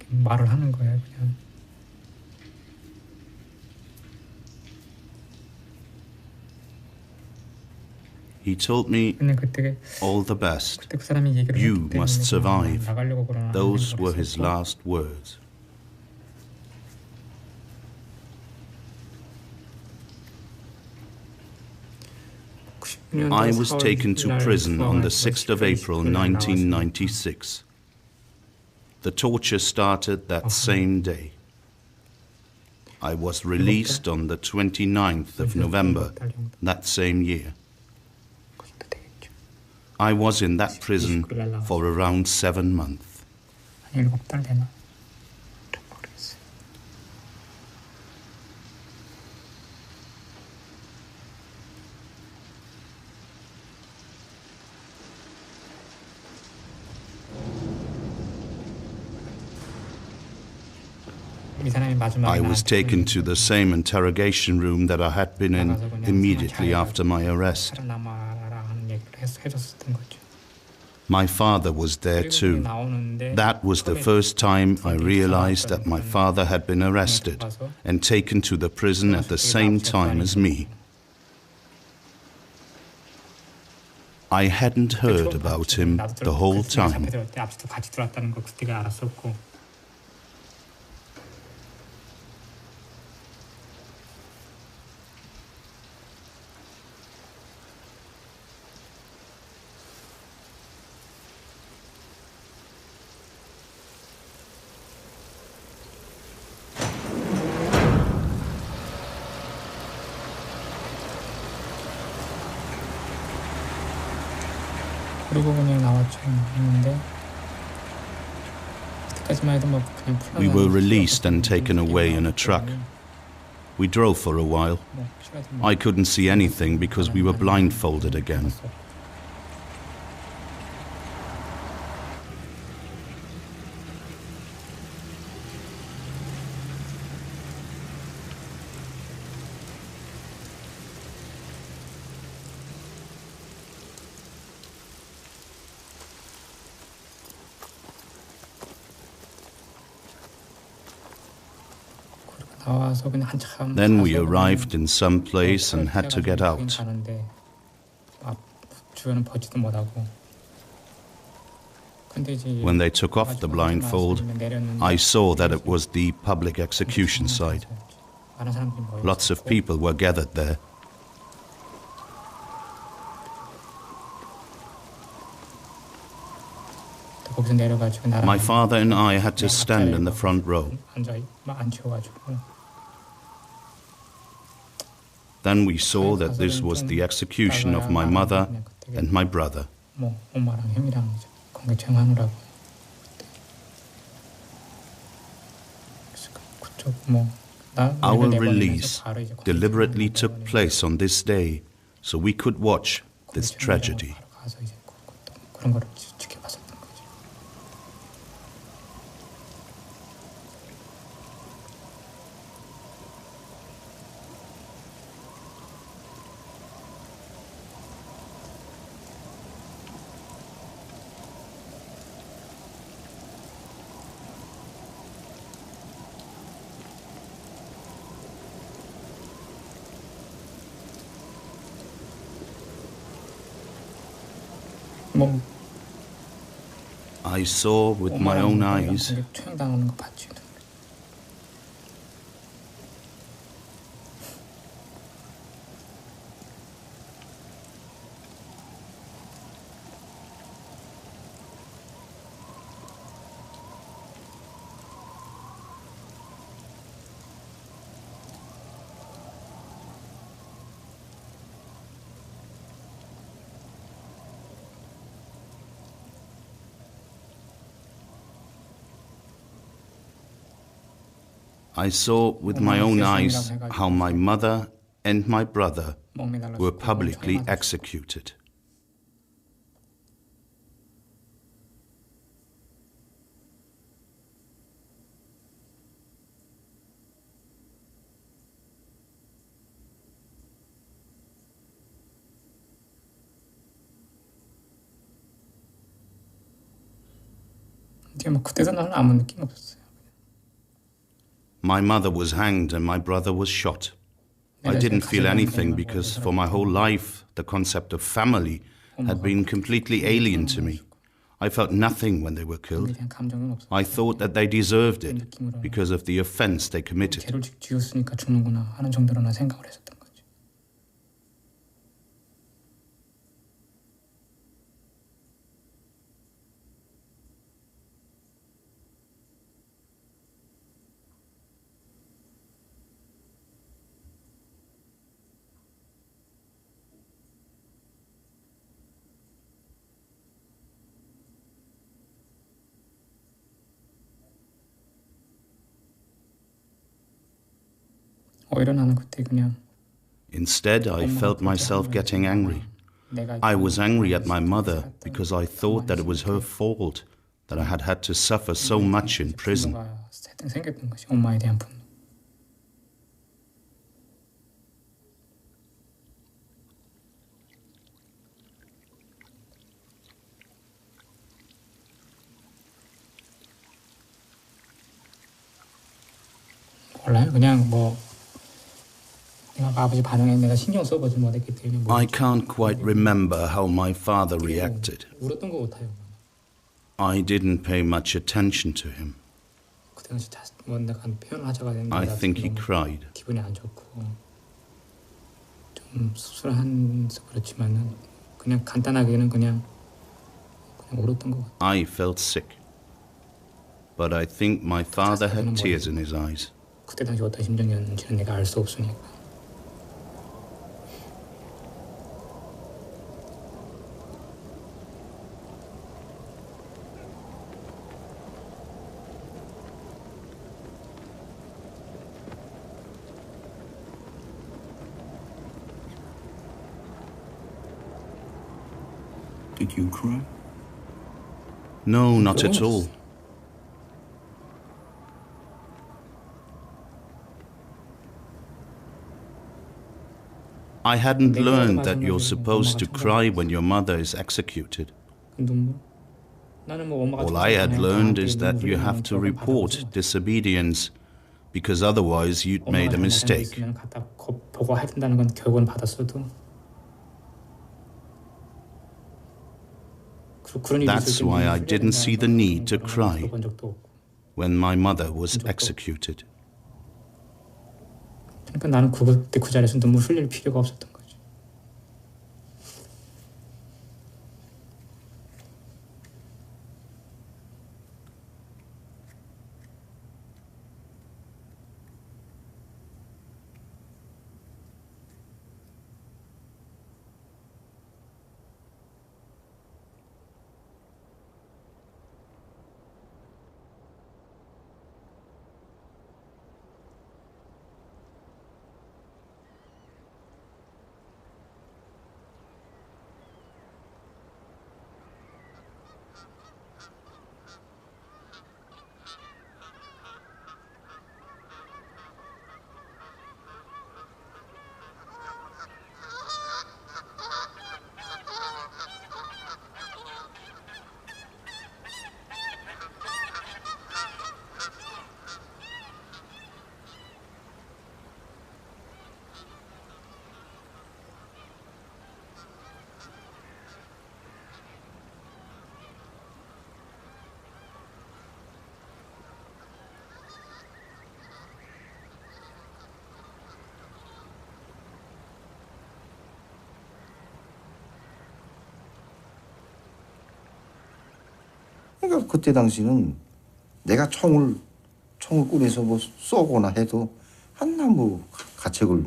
말을 하는 거예요 그냥. He told me, 그냥 그때 all the best. 그 사람이 얘기를 You 했기 때문에 must survive. 나가려고 그러나 Those were his last words. I was taken to prison on the 6th of April 1996. The torture started that same day. I was released on the 29th of November that same year. I was in that prison for around 7 months. 7달 되나? I was taken to the same interrogation room that I had been in immediately after my arrest. My father was there too. That was the first time I realized that my father had been arrested and taken to the prison at the same time as me. I hadn't heard about him the whole time. 그리고 그냥 나왔죠. 했는데 그때까지만 해도 뭐 그냥 We were released and taken away in a truck. We drove for a while. I couldn't see anything because we were blindfolded again. Then we arrived in some place and had to get out. When they took off the blindfold, I saw that it was the public execution site. Lots of people were gathered there. My father and I had to stand in the front row. Then we saw that this was the execution of my mother and my brother. Our release deliberately took place on this day so we could watch this tragedy. 뭐 I saw with my own eyes 처형당하는 거 봤지. I saw with my own eyes how my mother and my brother were publicly executed. 근데 뭐 그때도 나는 아무 느낌 없었어요. My mother was hanged and my brother was shot. I didn't feel anything because for my whole life the concept of family had been completely alien to me. I felt nothing when they were killed. I thought that they deserved it because of the offense they committed. 죄를 지었으니까 죽는구나 하는 정도로나 생각을 했었던 거지. 오히려 나는 그때 그냥 Instead, I felt myself getting angry. I was angry at my mother because I thought that it was her fault that I had had to suffer so much in prison. 생겼던 것이 엄마에 대한 분노. 몰라요. 그냥 뭐 내가 아버지 반응에 내가 신경 써보지 못했기 때문에. I can't quite remember how my father reacted. 울었던 거 같아요. I didn't pay much attention to him. 그 당시 뭐 내가 표현을 하자가 됐는데 I think he cried. 기분이 안 좋고 좀 씁쓸해서 그렇지만은 그냥 간단하게는 그냥 울었던 거 같아요. I felt sick. But I think my father had tears in his eyes. 그때 당시 어떤 심정이었는지는 내가 알 수 없으니까. Did you cry? No, not at all. I hadn't learned that you're supposed to cry when your mother is executed. All I had learned is that you have to report disobedience because otherwise you'd made a mistake. 보고해야 된다는 건 교육은 받았어도 That's why I didn't see the need to cry when my mother was executed. 그러니까 나는 그때 그 자리에서 눈물 흘릴 필요가 없었던 거지. 그러니까 그때 당시는 내가 총을 꺼내서 뭐 쏘거나 해도 하나 뭐 가책을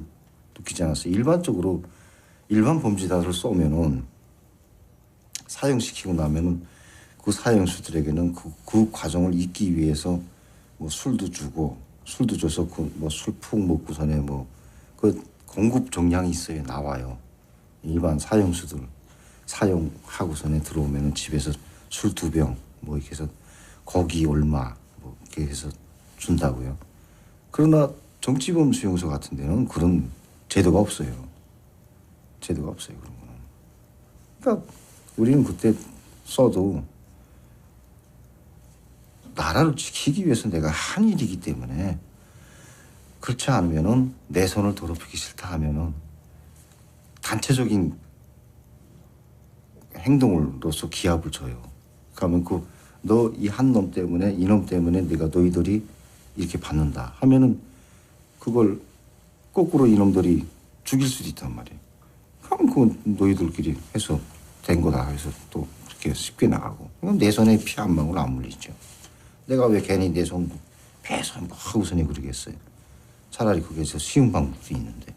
느끼지 않았어요. 일반적으로 일반 범죄자를 쏘면은 사형시키고 나면은 그 사형수들에게는 그 과정을 잊기 위해서 뭐 술도 줘서 그 뭐 술 푹 먹고서네 뭐 그 공급 정량이 있어요. 나와요. 일반 사형수들 사형하고서네 들어오면은 집에서 술 2병 뭐 이렇게 해서 고기 얼마 뭐 이렇게 해서 준다고요. 그러나 정치범 수용소 같은 데는 그런 제도가 없어요. 그런 거는. 그러니까 우리는 그때 써도 나라를 지키기 위해서 내가 한 일이기 때문에 그렇지 않으면은 내 손을 더럽히기 싫다 하면은 단체적인 행동으로서 기합을 줘요. 그러면 너 이 한 놈 때문에 이놈 때문에 내가 너희들이 이렇게 받는다 하면은 그걸 거꾸로 이놈들이 죽일 수도 있단 말이에요. 그럼 그건 너희들끼리 해서 된 거다 해서 또 그렇게 쉽게 나가고 이건 내 손에 피 한 방울 안 물리죠. 내가 왜 괜히 내 손 배서 뭐 하고서니 그러겠어요. 차라리 그게서 쉬운 방법도 있는데.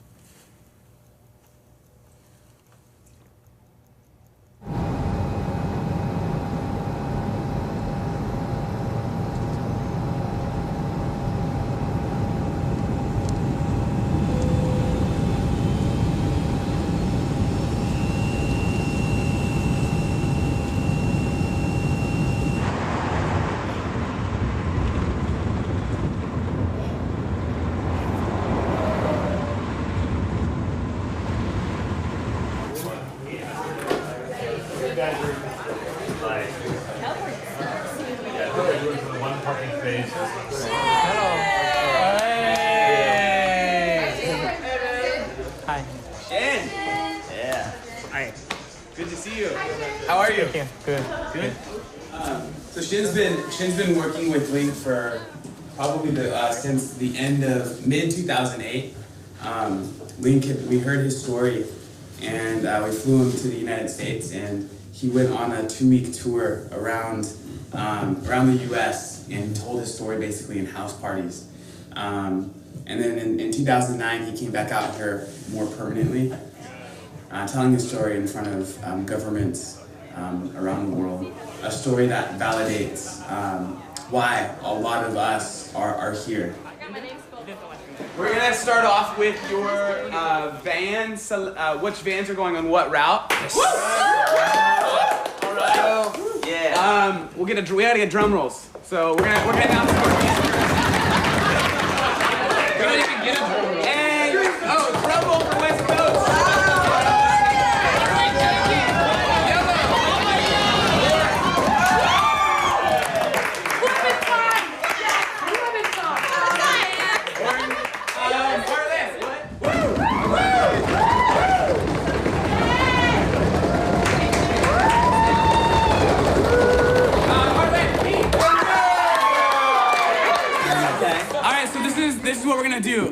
Hi. Shin! Yeah. Hi. Good to see you. How are you? Thank you. Good. Good. So Shin's been working with Link for probably since the end of mid 2008. We heard his story, and we flew him to the United States, and he went on a 2-week tour around the U.S. and told his story basically in house parties. And then in 2009, he came back out here more permanently, telling his story in front of governments around the world. A story that validates why a lot of us are here. We're gonna start off with your vans. Which vans are going on what route? Yes. All right. Yeah. We gotta get drum rolls. So we're gonna announce our vans. We don't even get a drum roll. And drum roll for West Coast. This is what we're gonna do.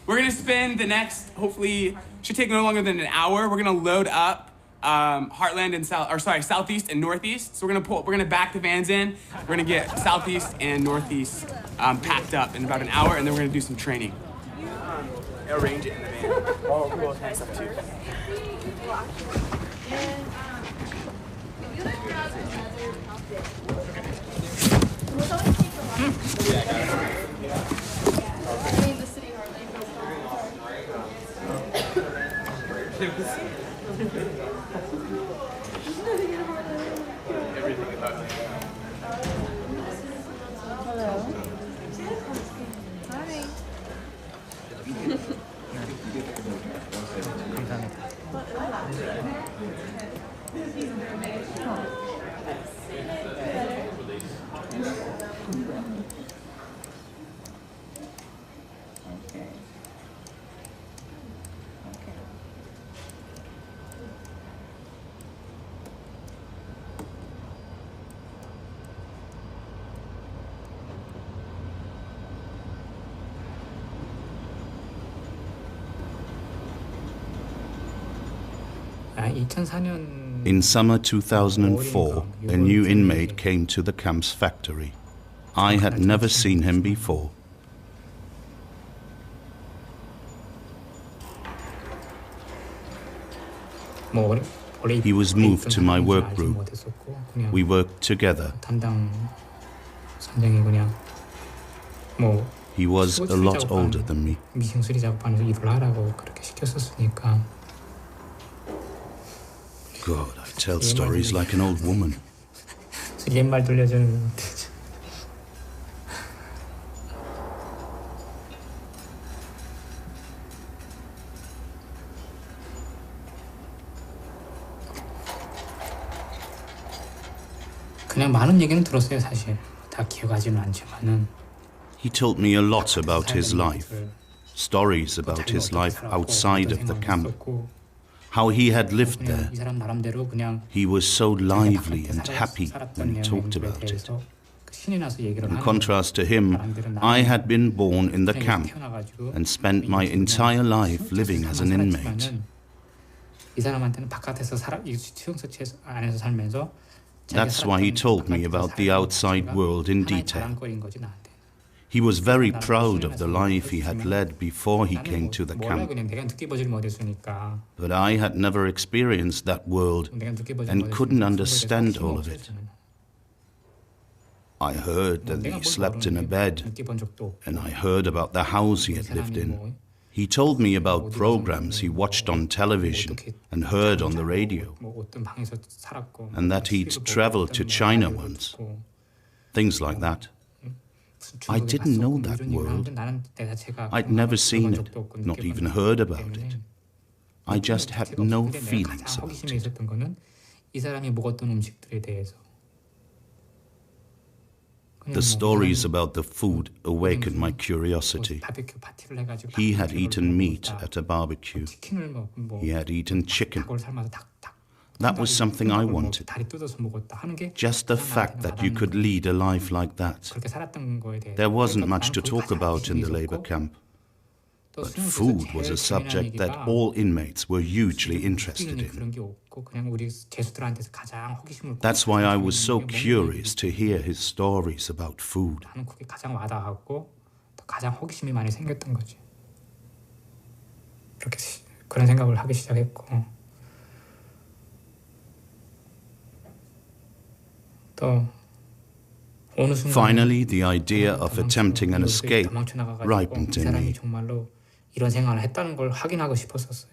We're gonna spend the next, hopefully, should take no longer than an hour. We're gonna load up Heartland and Southeast and Northeast. So we're gonna back the vans in. We're gonna get Southeast and Northeast packed up in about an hour, and then we're gonna do some training. Arrange it in the van. Oh, cool. Nice stuff too. Everything about it. Hello. Hi. 아, 2004년 In summer 2004, a new inmate came to the camp's factory. I had never seen him before. He was moved to my work group. We worked together. He was a lot older than me. God, I tell stories like an old woman. 옛말 들려주는 그냥 많은 얘기는 들었어요, 사실. 다 기억하지는 않지만은. He told me a lot about his life, stories about his life outside of the camp, how he had lived there. 이 사람 나름대로 그냥 He was so lively and happy when he talked about it. 신이 나서 얘기를 In 하는 contrast to him, I had been born in the camp and spent my entire life living as an inmate. 이 사람한테는 바깥에서 이 수용소체 안에서 살면서 That's why he told me about the outside world in detail. He was very proud of the life he had led before he came to the camp. But I had never experienced that world and couldn't understand all of it. I heard that he slept in a bed, and I heard about the house he had lived in. He told me about programs he watched on television and heard on the radio, and that he'd traveled to China once. Things like that. I didn't know that world. I'd never seen it, not even heard about it. I just had no feelings about it. The stories about the food awakened my curiosity. He had eaten meat at a barbecue. He had eaten chicken. That was something I wanted. Just the fact that you could lead a life like that. There wasn't much to talk about in the labor camp. But food was a subject that all inmates were hugely interested in. That's why I was so curious to hear his stories about food. 그런 생각을 하기 시작했고 또 어느 순간 Finally, the idea of attempting an escape ripened in me. 정말로 이런 생각을 했다는 걸 확인하고 싶었었어요.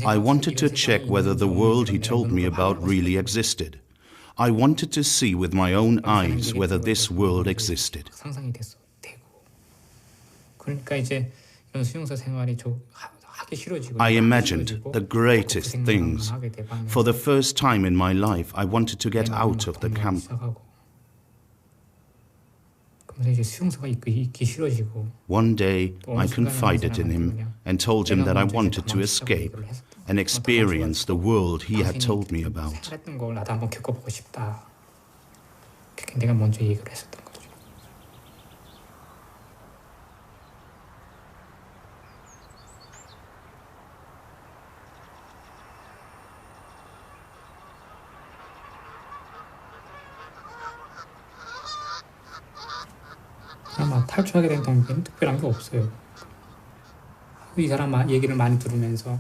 I wanted to check whether the world he told me about really existed. I wanted to see with my own eyes whether this world existed. 상상이 되고 그러니까 이제 이런 수용소 생활이 하기 싫어지고 I imagined the greatest things. For the first time in my life, I wanted to get out of the camp. One day, I confided in him and told him that I wanted to escape and experience the world he had told me about. 내가 먼저 얘기를 했었던 거죠. 아마 탈출하게 된 동기는 특별한 게 없어요. 이 사람 얘기를 많이 들으면서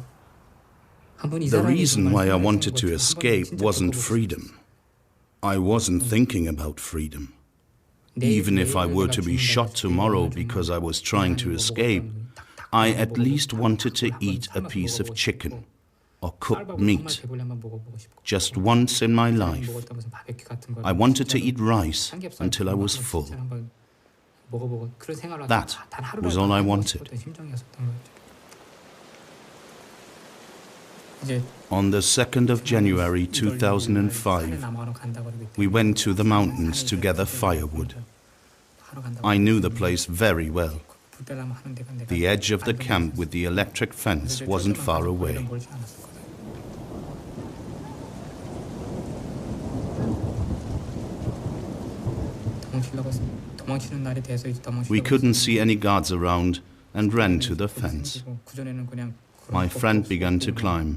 The reason why I wanted to escape wasn't freedom. I wasn't thinking about freedom. Even if I were to be shot tomorrow because I was trying to escape, I at least wanted to eat a piece of chicken or cooked meat. Just once in my life, I wanted to eat rice until I was full. That was all I wanted. On the 2nd of January 2005, we went to the mountains to gather firewood. I knew the place very well. The edge of the camp with the electric fence wasn't far away. We couldn't see any guards around and ran to the fence. My friend began to climb.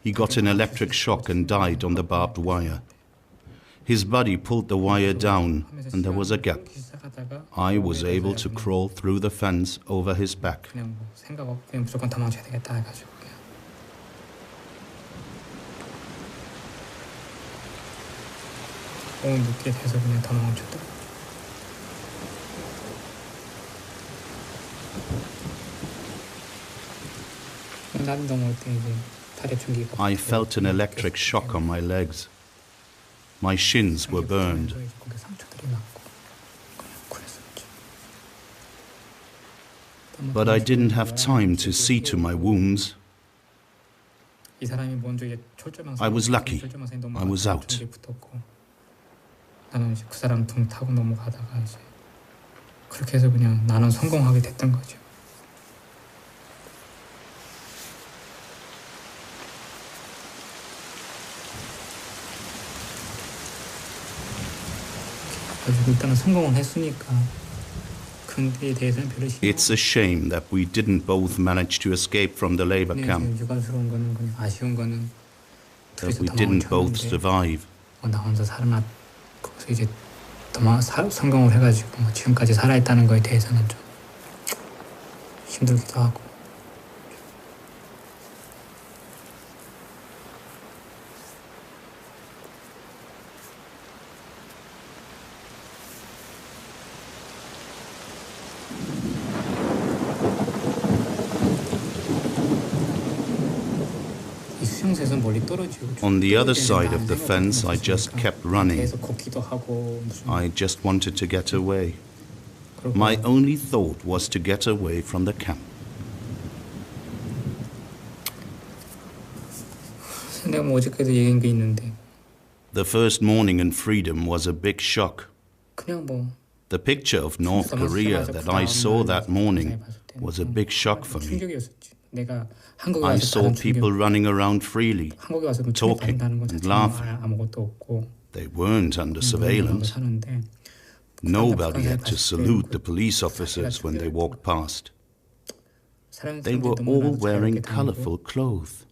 He got an electric shock and died on the barbed wire. His buddy pulled the wire down and there was a gap. I was able to crawl through the fence over his back. 그냥 뭐 생각 없이 그냥 무조건 도망쳐야 되겠다 해가지고 그냥. 너무 늦게 돼서 그냥 도망쳤다. 나도 넘어올 때 이제 다리 충기가. I felt an electric shock on my legs. My shins were burned. 거기 상처들이 났고 그랬었지. But I didn't have time to see to my wounds. 이 사람이 먼저 이제 철조망. I was lucky. I was out. 나는 이제 그 사람 등 타고 넘어가다가 이제 그렇게 해서 그냥 나는 성공하게 됐던 거죠. 가지고 일단은 성공을 했으니까 근데에 대해서는 별로 신경. It's a shame that we didn't both manage to escape from the labor camp. 유감스러운 거는 그냥 아쉬운 거는 That we didn't both survive. 나 혼자 살아났 거기서 이제 성공을 해가지고 뭐 지금까지 살아있다는 거에 대해서는 좀 힘들기도 하고. On the other side of the fence, I just kept running. I just wanted to get away. My only thought was to get away from the camp. 내가 뭐 어저께도 얘기한 게 있는데. The first morning in freedom was a big shock. 그냥 뭐. The picture of North Korea that I saw that morning was a big shock for me. I saw people running around freely, talking and laughing. They weren't under surveillance. Nobody had to salute the police officers when they walked past. They were all wearing colorful clothes.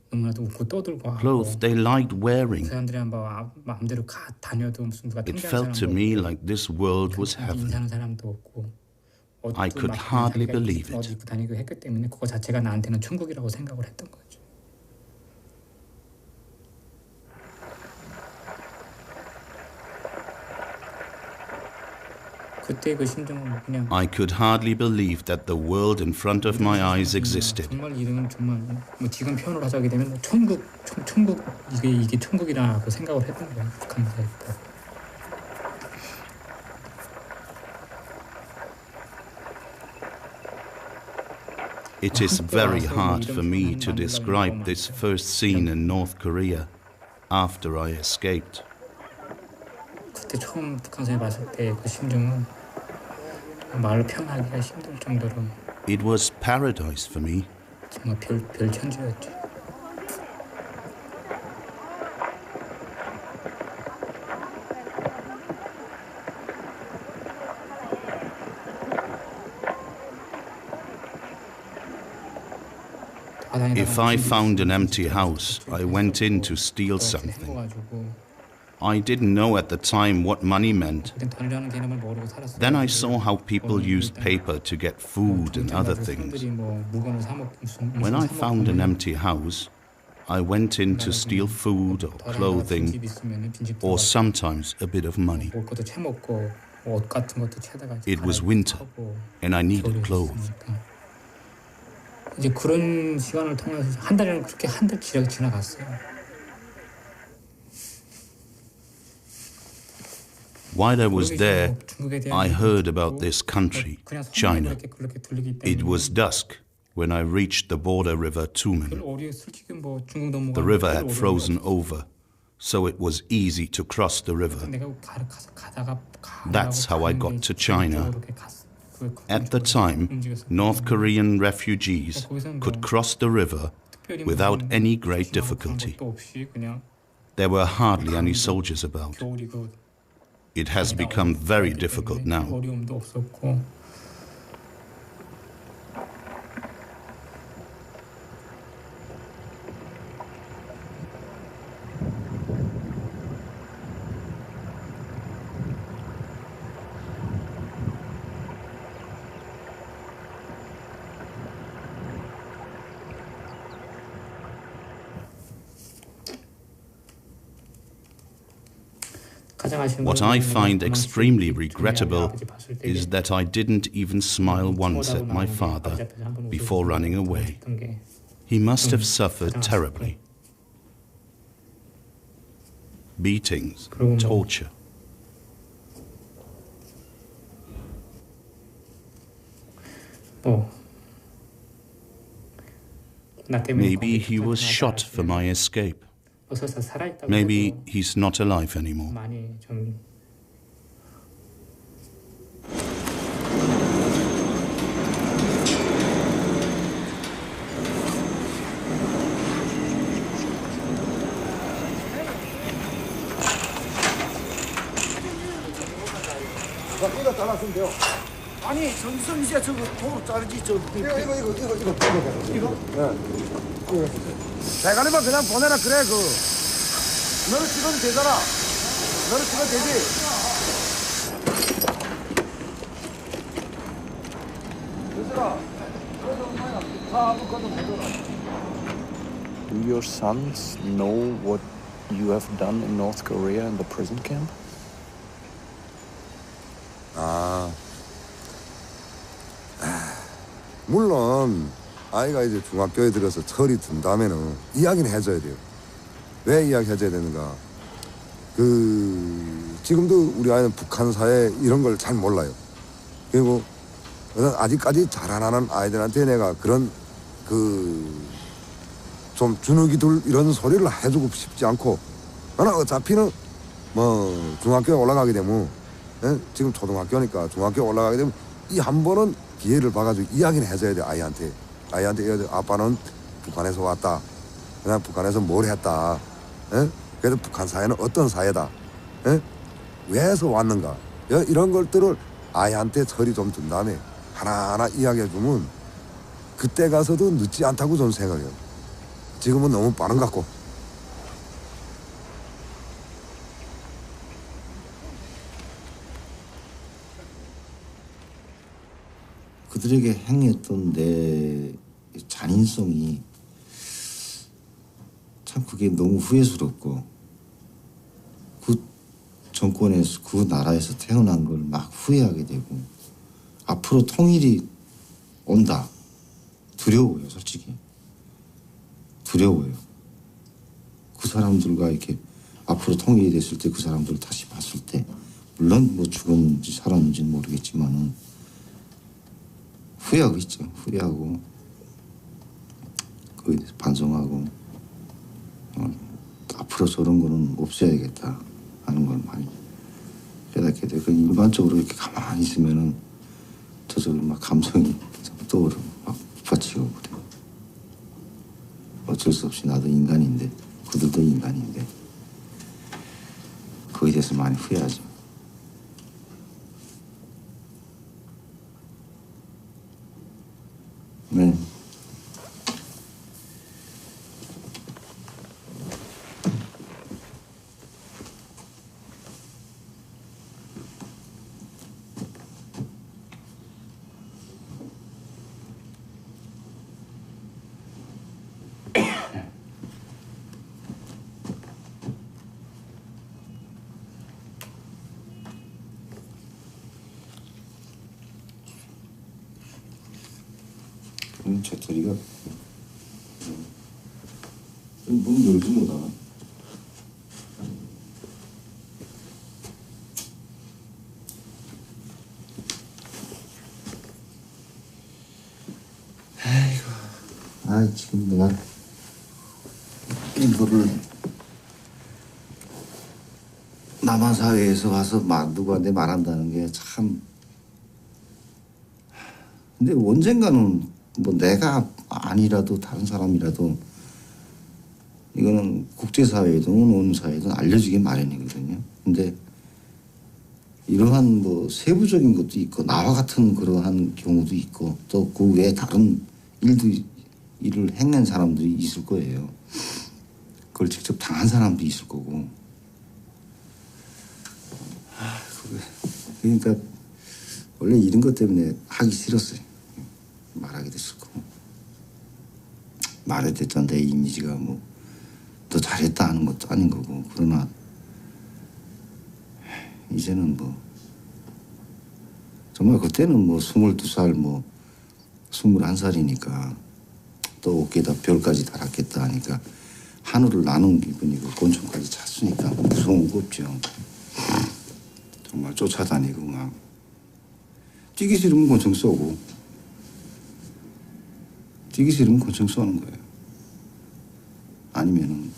Clothes they liked wearing. It felt to me like this world was heaven. I could hardly believe it. 그거 자체가 나한테는 천국이라고 생각을 했던 거죠. 그때 그 심정은 그냥. I could hardly believe that the world in front of my eyes existed. 정말 이런 정말 뭐 지금 표현을 하자게 되면 천국 이게 천국이라고 생각을 했던 거예요. 북한 사회 때. It is very hard for me to describe this first scene in North Korea after I escaped. 그때 처음 북한산에 봤을 때 그 심정은 말로 표현하기가 힘들 정도로. It was paradise for me. 정말 별 천지였지. If I found an empty house, I went in to steal something. I didn't know at the time what money meant. Then I saw how people used paper to get food and other things. When I found an empty house, I went in to steal food or clothing, or sometimes a bit of money. It was winter, and I needed clothes. 이제 그런 시간을 통해서 한 달이면 그렇게 한 달 지나갔어요. While I was there, I heard about this country, China. It was dusk when I reached the border river Tumen. The river had frozen over, so it was easy to cross the river. That's how I got to China. At the time, North Korean refugees could cross the river without any great difficulty. There were hardly any soldiers about. It has become very difficult now. What I find extremely regrettable is that I didn't even smile once at my father before running away. He must have suffered terribly. Beatings, torture. Maybe he was shot for my escape. Maybe he's not alive anymore. 이거 잘랐으면 돼요. 아니 정선 씨가 저거 도로 자르지 이거. 대가리만 그냥 보내라 그래 그. 너를 찍어도 되잖아. 너를 찍어도 되지. Do your sons know what you have done in North Korea in the prison camp? 물론 아이가 이제 중학교에 들어서 철이 든 다음에는 이야기는 해줘야 돼요. 왜 이야기해줘야 되는가? 지금도 우리 아이는 북한 사회 이런 걸 잘 몰라요. 그리고 아직까지 자라나는 아이들한테 내가 그런 좀 주눅이 들 이런 소리를 해주고 싶지 않고, 나는 어차피는 뭐 중학교에 올라가게 되면, 지금 초등학교니까 중학교에 올라가게 되면 이 한 번은 기회를 봐가지고 이야기는 해줘야 돼. 아이한테 아빠는 북한에서 왔다. 그냥 북한에서 뭘 했다. 그래서 북한 사회는 어떤 사회다. 왜서 왔는가. 이런 것들을 아이한테 철이 좀 든 다음에 하나하나 이야기해주면 그때 가서도 늦지 않다고 저는 생각해요. 지금은 너무 빠른 것 같고. 그들에게 행했던 내 잔인성이 참 그게 너무 후회스럽고, 그 정권에서 그 나라에서 태어난 걸 막 후회하게 되고, 앞으로 통일이 온다. 두려워요, 솔직히. 두려워요. 그 사람들과 이렇게 앞으로 통일이 됐을 때 그 사람들을 다시 봤을 때, 물론 뭐 죽었는지 살았는지는 모르겠지만은 후회하고 있죠. 후회하고 거기에 대해서 반성하고 앞으로 저런 거는 없애야겠다 하는 걸 많이 깨닫게 돼요. 일반적으로 이렇게 가만히 있으면은 저절로 막 감성이 떠오르고 막 북받치고 그래요. 어쩔 수 없이 나도 인간인데 그들도 인간인데 거기에 대해서 많이 후회하죠. 네. 재떨이가 문 열지 못하나? 아이고, 지금 내가 이거를 남한 사회에서 와서 누구한테 말한다는 게 참. 근데 언젠가는 뭐 내가 아니라도 다른 사람이라도 이거는 국제사회든 어느 사회든 알려지기 마련이거든요. 근데 이러한 뭐 세부적인 것도 있고 나와 같은 그러한 경우도 있고 또 그 외에 다른 일을 행한 사람들이 있을 거예요. 그걸 직접 당한 사람도 있을 거고. 그러니까 원래 이런 것 때문에 하기 싫었어요. 말하기도 싫고. 말해댔자 내 이미지가 뭐 더 잘했다 하는 것도 아닌 거고. 그러나 이제는 뭐 정말 그때는 뭐 22살 뭐 21살이니까 또 어깨에다 별까지 달았겠다 하니까 하늘을 나눈 기분이고 곤충까지 찼으니까 무서운 거 없죠. 정말 쫓아다니고 막 뛰기 싫으면 곤충 쏘고 뛰기 싫으면 곤충 쏘는 거예요. 아니면은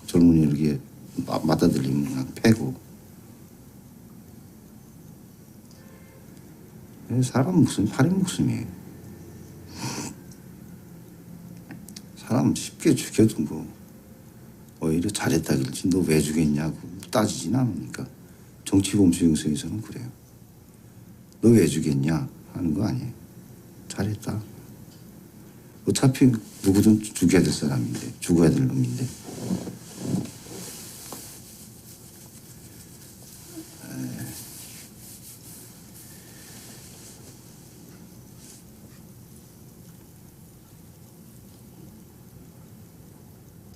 젊은이 이렇게 맞다들리면 그냥 패고. 사람 목숨이 살인 목숨이에요. 사람 쉽게 죽여도 뭐 오히려 잘했다길지 너 왜 죽였냐고 따지진 않으니까. 정치범죄용서에서는 그래요. 너 왜 죽였냐 하는 거 아니에요. 잘했다. 어차피 누구든 죽여야 될 사람인데, 죽어야 될 놈인데.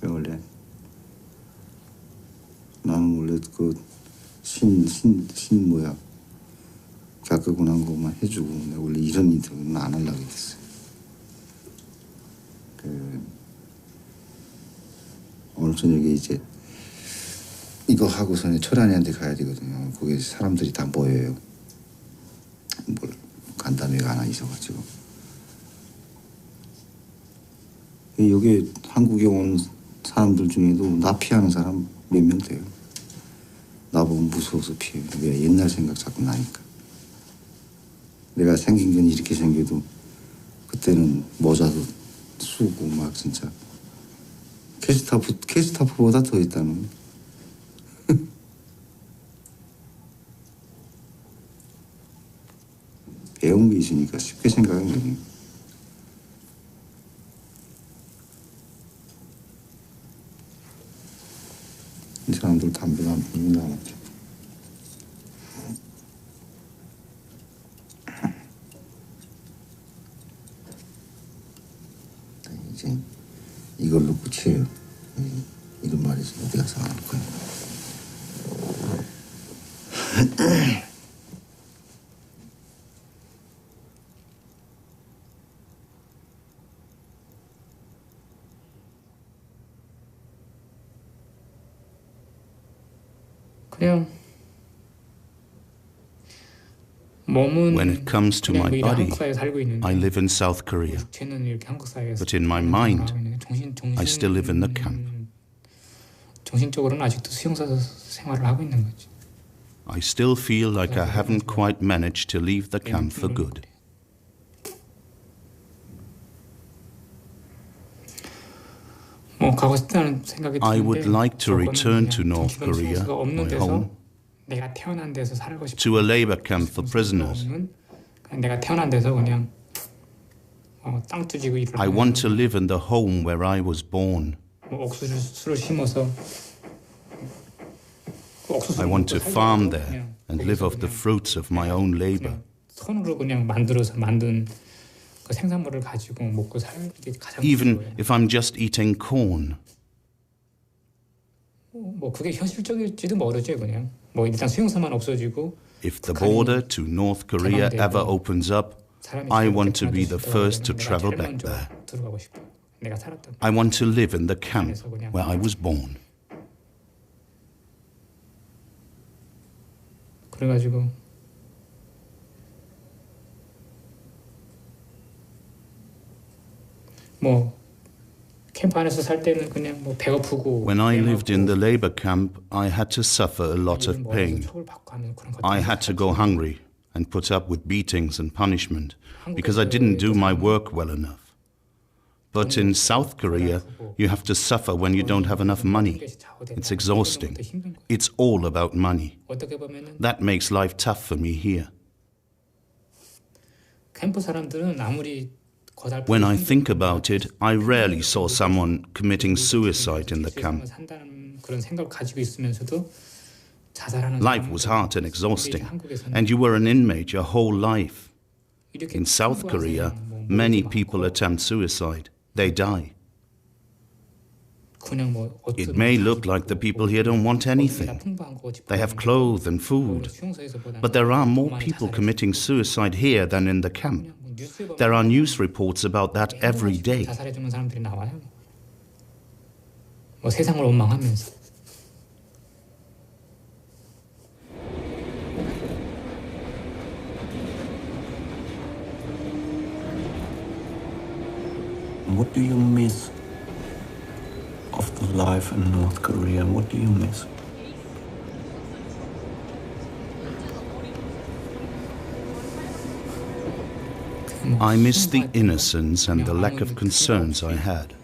원래 나는 원래 그 신 뭐야 겪고 난 것만 해주고 내가 원래 이런 인터뷰는 안 하려고 했어요. 오늘 저녁에 이제 이거 하고서는 철환이한테 가야 되거든요. 거기 사람들이 다 모여요. 뭘 간담회가 하나 있어가지고 여기 한국에 온 사람들 중에도 나 피하는 사람 몇 명 돼요. 나보면 무서워서 피해요. 왜? 옛날 생각 자꾸 나니까. 내가 생긴 건 이렇게 생겨도 그때는 모자도 쓰고 막 진짜 캐스타프보다 더 했다는. 배운 게 있으니까 쉽게 생각하는 거니. 이 사람들 담배가 안 피우나 하지. 이제 이걸로 끝이에요. 이런 말에서 어디 가서 안 할 거야. 그냥 몸은 When it comes to my 그냥 body, 한국 사회에 살고 있는데 I live in South Korea. 육체는 이렇게 한국 사회에서 But in my mind, I still live in the camp. 정신적으로는 아직도 수용소 생활을 하고 있는 거지. I still feel like I haven't quite managed to leave the camp for good. 뭐 가고 싶다는 생각이 I would 드는데 like to return to 그냥 North Korea, 정치범 없는 my 데서 home, 내가 태어난 데서 살고 싶어. to a labor camp for prisoners. 그냥 내가 태어난 데서 그냥 땅 두지고 일을 I want to live in the home where I was born. 뭐 옥수수를 심어서 I want to farm there and live off the fruits of my own labor. 손으로 그냥 만들어서 만든 그 생산물을 가지고 먹고 살는 게 가장 Even 좋은 거예요. if I'm just eating corn. 뭐 그게 현실적일지도 모르죠. 그냥 뭐 일단 수용소만 없어지고 If the border to North Korea ever opens up, I want to be the first to travel back there. 들어가고 싶어. 내가 살았던. I want to live in the camp where I was born. 그래가지고 뭐 캠프 안에서 살 때는 그냥 뭐 배고프고 When I lived in the labor camp, I had to suffer a lot of pain. I had to go hungry and put up with beatings and punishment because I didn't do my work well enough. But in South Korea, you have to suffer when you don't have enough money. It's exhausting. It's all about money. That makes life tough for me here. 캠프 사람들은 아무리 When I think about it, I rarely saw someone committing suicide in the camp. 산다는 그런 생각을 가지고 있으면서도 자살하는 Life was hard and exhausting, and you were an inmate your whole life. In South Korea, many people attempt suicide. They die. 그냥 뭐 It may look like the people here don't want anything. They have clothes and food. But there are more people committing suicide here than in the camp. There are news reports about that every day. 자살해 주는 사람들이 나와요. 뭐 세상을 원망하면서. What do you miss of the life in North Korea? What do you miss? I miss the innocence and the lack of concerns I had.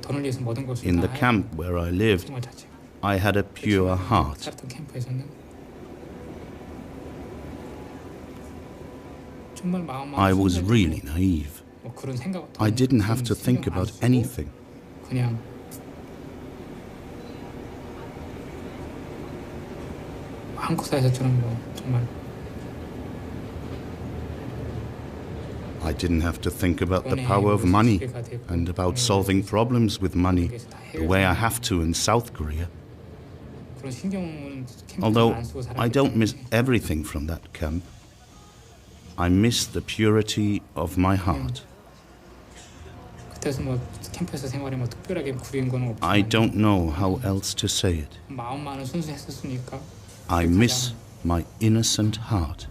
돈을 위해서 모든 것을 In the 다 camp where I lived, 정말 자체. I had a pure heart. 살았던 캠프에서는 정말 마음만 I was really naive. 뭐 그런 생각. I didn't have to think about anything. 그냥 한국 사회에서처럼 뭐 정말 I didn't have to think about the power of money and about solving problems with money the way I have to in South Korea. 그런 신경은 캠프에서 Although 안 쓰고 I 살았기 don't miss 때문에 everything from that camp, I miss the purity of my heart. 그때서 뭐 캠프에서 생활에 뭐 특별하게 구린 건 없지만 I don't know how else to say it. 마음만은 순수했었으니까 I miss my innocent heart.